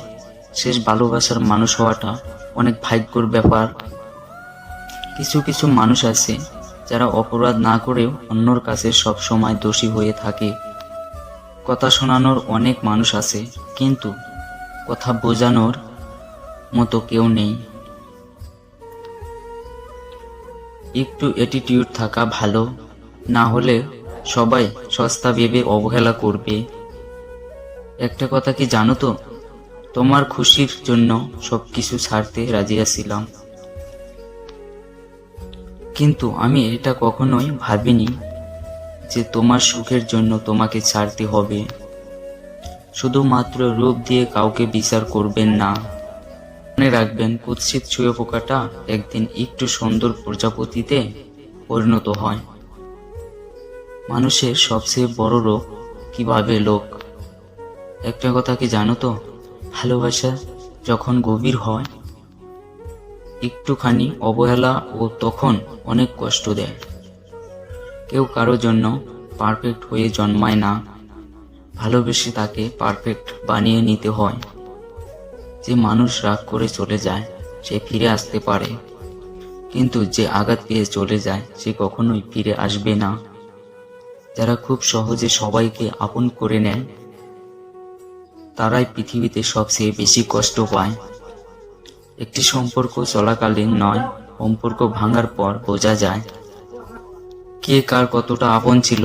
শেষ ভালোবাসার মানুষ হওয়াটা অনেক ভাগ্যের ব্যাপার। কিছু কিছু মানুষ আছে যারা অপরাধ না করেও অন্যর কাছে সব সময় দোষী হয়ে থাকে। কথা শোনানোর অনেক মানুষ আছে, কিন্তু কথা বোঝানোর মতো কেউ নেই। একটু অ্যাটিটিউড থাকা ভালো, না হলে সবাই সস্তা ভেবে অবহেলা করবে। একটা কথা কি জানো তো, তোমার খুশির জন্য সবকিছু ছাড়তে রাজি আছিলাম, কিন্তু আমি এটা কখনোই ভাবিনি যে তোমার সুখের জন্য তোমাকে ছাড়তে হবে। শুধুমাত্র রূপ দিয়ে কাউকে বিচার করবেন না। মনে রাখবেন, কুৎসিত শুঁয়োপোকাটা একদিন একটু সুন্দর প্রজাপতিতে পরিণত হয়। মানুষের সবচেয়ে বড় রোগ কিভাবে লোক। একটা কথা কি জানো তো, ভালোবাসা যখন গভীর হয় একটুখানি অবহেলা ও তখন অনেক কষ্ট দেয়। কেউ কারো জন্য পারফেক্ট হয়ে জন্মায় না, ভালোবেসে তাকে পারফেক্ট বানিয়ে নিতে হয়। যে মানুষ রাগ করে চলে যায় সে ফিরে আসতে পারে, কিন্তু যে আঘাত পেয়ে চলে যায় সে কখনোই ফিরে আসবে না। যারা খুব সহজে সবাইকে আপন করে নেয় তারাই পৃথিবীতে সবচেয়ে বেশি কষ্ট পায়। একটি সম্পর্ক চলাকালীন নয়, সম্পর্ক ভাঙার পর বোঝা যায় কে কার কতটা আপন ছিল।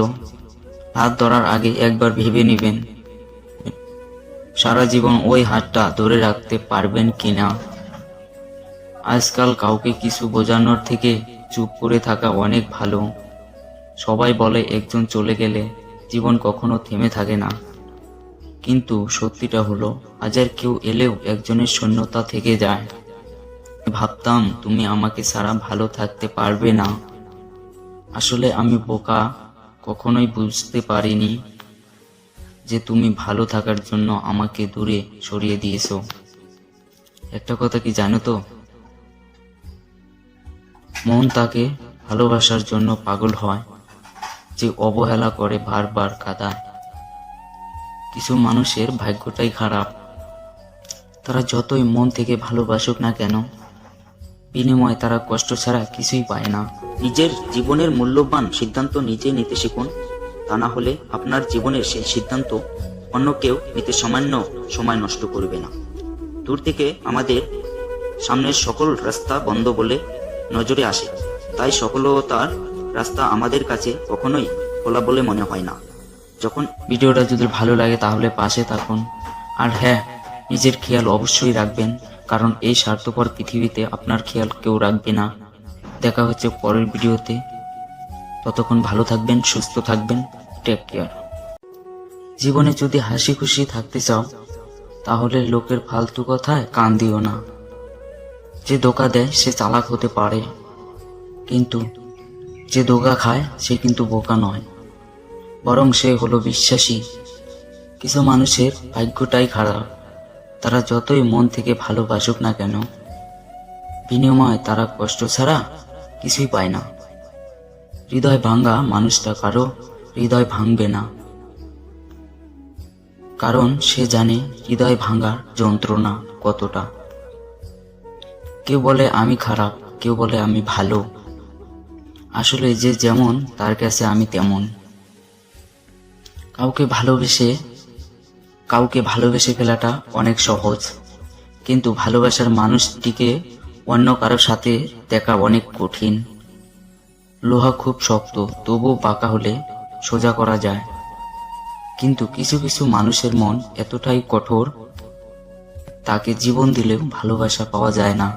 হাত ধরার আগে একবার ভেবে নেবেন সারা জীবন ওই হাতটা ধরে রাখতে পারবেন কিনা। আজকাল কাউকে কিছু বোঝানোর থেকে চুপ করে থাকা অনেক ভালো। সবাই বলে একজন চলে গেলে জীবন কখনো থেমে থাকে না, কিন্তু সত্যিটা হলো হাজার কেউ এলেও একজনের শূন্যতা থেকে যায়। ভাবতাম তুমি আমাকে ছাড়া ভালো থাকতে পারবে না। আসলে আমি বোকা, কখনোই বুঝতে পারিনি যে তুমি ভালো থাকার জন্য আমাকে দূরে সরিয়ে দিয়েছো। একটা কথা কি জানো তো, মন তাকে ভালোবাসার জন্য পাগল হয় যে অবহেলা করে বারবার কাঁদায়। কিছু মানুষের ভাগ্যটাই খারাপ, তারা যতই মন থেকে ভালোবাসুক না কেন, বিনিময়ে তারা কষ্ট ছাড়া কিছুই পায় না। নিজের জীবনের মূল্যবান সিদ্ধান্ত নিজে নিতে শিখুন, তা না হলে আপনার জীবনের সেই সিদ্ধান্ত অন্য কেউ নিতে সামান্য সময় নষ্ট করবে না। দূর থেকে আমাদের সামনের সকল রাস্তা বন্ধ বলে নজরে আসে, তাই সফলতার রাস্তা আমাদের কাছে কখনোই খোলা বলে মনে হয় না। যখন ভিডিওটা যদি ভালো লাগে তাহলে পাশে থাকুন, আর হ্যাঁ, নিজের খেয়াল অবশ্যই রাখবেন, কারণ এই স্বার্থপর পৃথিবীতে আপনার খেয়াল কেউ রাখবে না। দেখা হচ্ছে পরের ভিডিওতে, ততক্ষণ ভালো থাকবেন, সুস্থ থাকবেন, টেক কেয়ার। জীবনে যদি হাসি খুশি থাকতে চাও তাহলে লোকের ফালতু কথায় কান দিও না। যে ধোঁকা দেয় সে চালাক হতে পারে, কিন্তু যে ধোঁকা খায় সে কিন্তু বোকা নয়, বরং সে হলো বিশ্বাসী। কিছু মানুষের ভাগ্যটাই খারাপ, তারা যতই মন থেকে ভালোবাসুক না কেন, বিনিময়ে তারা কষ্ট ছাড়া কিছুই পায় না। হৃদয় ভাঙা মানুষটা কারো হৃদয় ভাঙবে না, কারণ সে জানে হৃদয় ভাঙার যন্ত্রণা কতটা। কেউ বলে আমি খারাপ, কেউ বলে আমি ভালো, আসলে যে যেমন তার কাছে আমি তেমন। কাউকে ভালোবেসে ফেলাটা অনেক সহজ, কিন্তু ভালোবাসার মানুষটিকে অন্য কারোর সাথে দেখা অনেক কঠিন। লোহা খুব শক্ত, তবুও বাঁকা হলে সোজা করা যায়, কিন্তু কিছু কিছু মানুষের মন এতটাই কঠোর, তাকে জীবন দিলেও ভালোবাসা পাওয়া যায় না।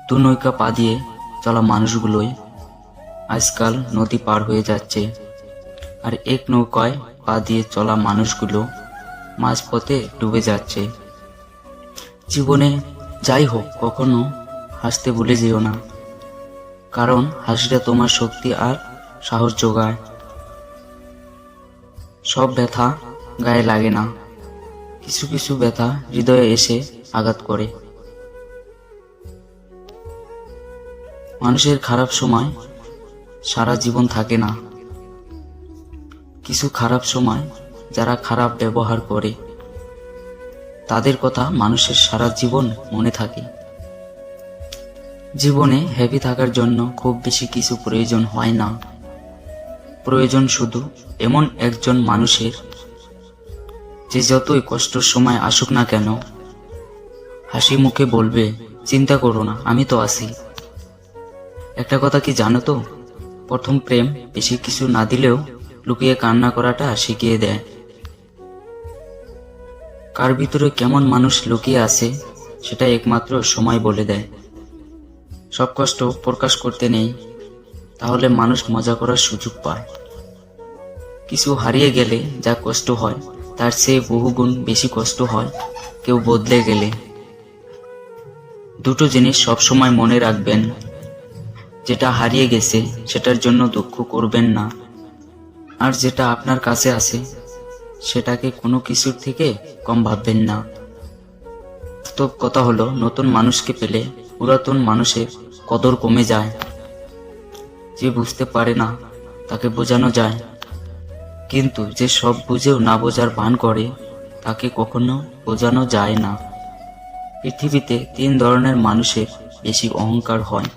দু নৌকা পা দিয়ে চলা মানুষগুলোই আজকাল নদী পার হয়ে যাচ্ছে, আর এক নৌকায় পা দিয়ে চলা মানুষগুলো মাঝপথে ডুবে যাচ্ছে। জীবনে যাই হোক, কখনো হাসতে ভুলে যেও না, কারণ হাসিটা তোমার শক্তি আর সাহস যোগায়। সব ব্যথা গায়ে লাগে না, কিছু কিছু ব্যথা হৃদয়ে এসে আঘাত করে। মানুষের খারাপ সময় সারা জীবন থাকে না, কিছু খারাপ সময় যারা খারাপ ব্যবহার করে তাদের কথা মানুষের সারা জীবন মনে থাকে। জীবনে হ্যাপি থাকার জন্য খুব বেশি কিছু প্রয়োজন হয় না, প্রয়োজন শুধু এমন একজন মানুষের যে যতই কষ্টের সময় আসুক না কেন হাসি মুখে বলবে, চিন্তা করো না, আমি তো আছি। একটা কথা কি জানো তো, প্রথম প্রেম বেশি কিছু না দিলেও লুকিয়ে কান্না করাটা শিখিয়ে দেয়। কার ভিতরে কেমন মানুষ লুকিয়ে আছে সেটা একমাত্র সময় বলে দেয়। সব কষ্ট প্রকাশ করতে নেই, তাহলে মানুষ মজা করার সুযোগ পায়। কিছু হারিয়ে গেলে যা কষ্ট হয় তার চেয়ে বহুগুণ বেশি কষ্ট হয় কেউ বদলে গেলে। দুটো জিনিস সবসময় মনে রাখবেন, যেটা হারিয়ে গেছে সেটার জন্য দুঃখ করবেন না, আর যেটা আপনার কাছে আছে সেটাকে কোনো কিছুর থেকে কম ভাববেন না। তো কথা হলো, নতুন মানুষকে পেলে পুরাতন মানুষের কদর কমে যায়। যে বুঝতে পারে না তাকে বোঝানো যায়, কিন্তু যে সব বুঝেও না বোঝার ভান করে তাকে কখনো বোঝানো যায় না। পৃথিবীতে 3 ধরনের মানুষের বেশি অহংকার হয়: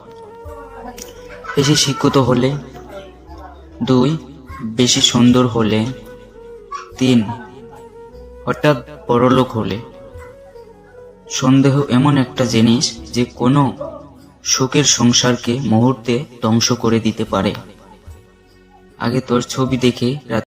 বেশি শিক্ষিত হলে, 2 বেশি সুন্দর হলে, 3 হঠাৎ বড়লোক হলে। সন্দেহ এমন একটা জিনিস যে কোনো সুখের সংসারকে মুহূর্তে ধ্বংস করে দিতে পারে। আগে তোর ছবি দেখে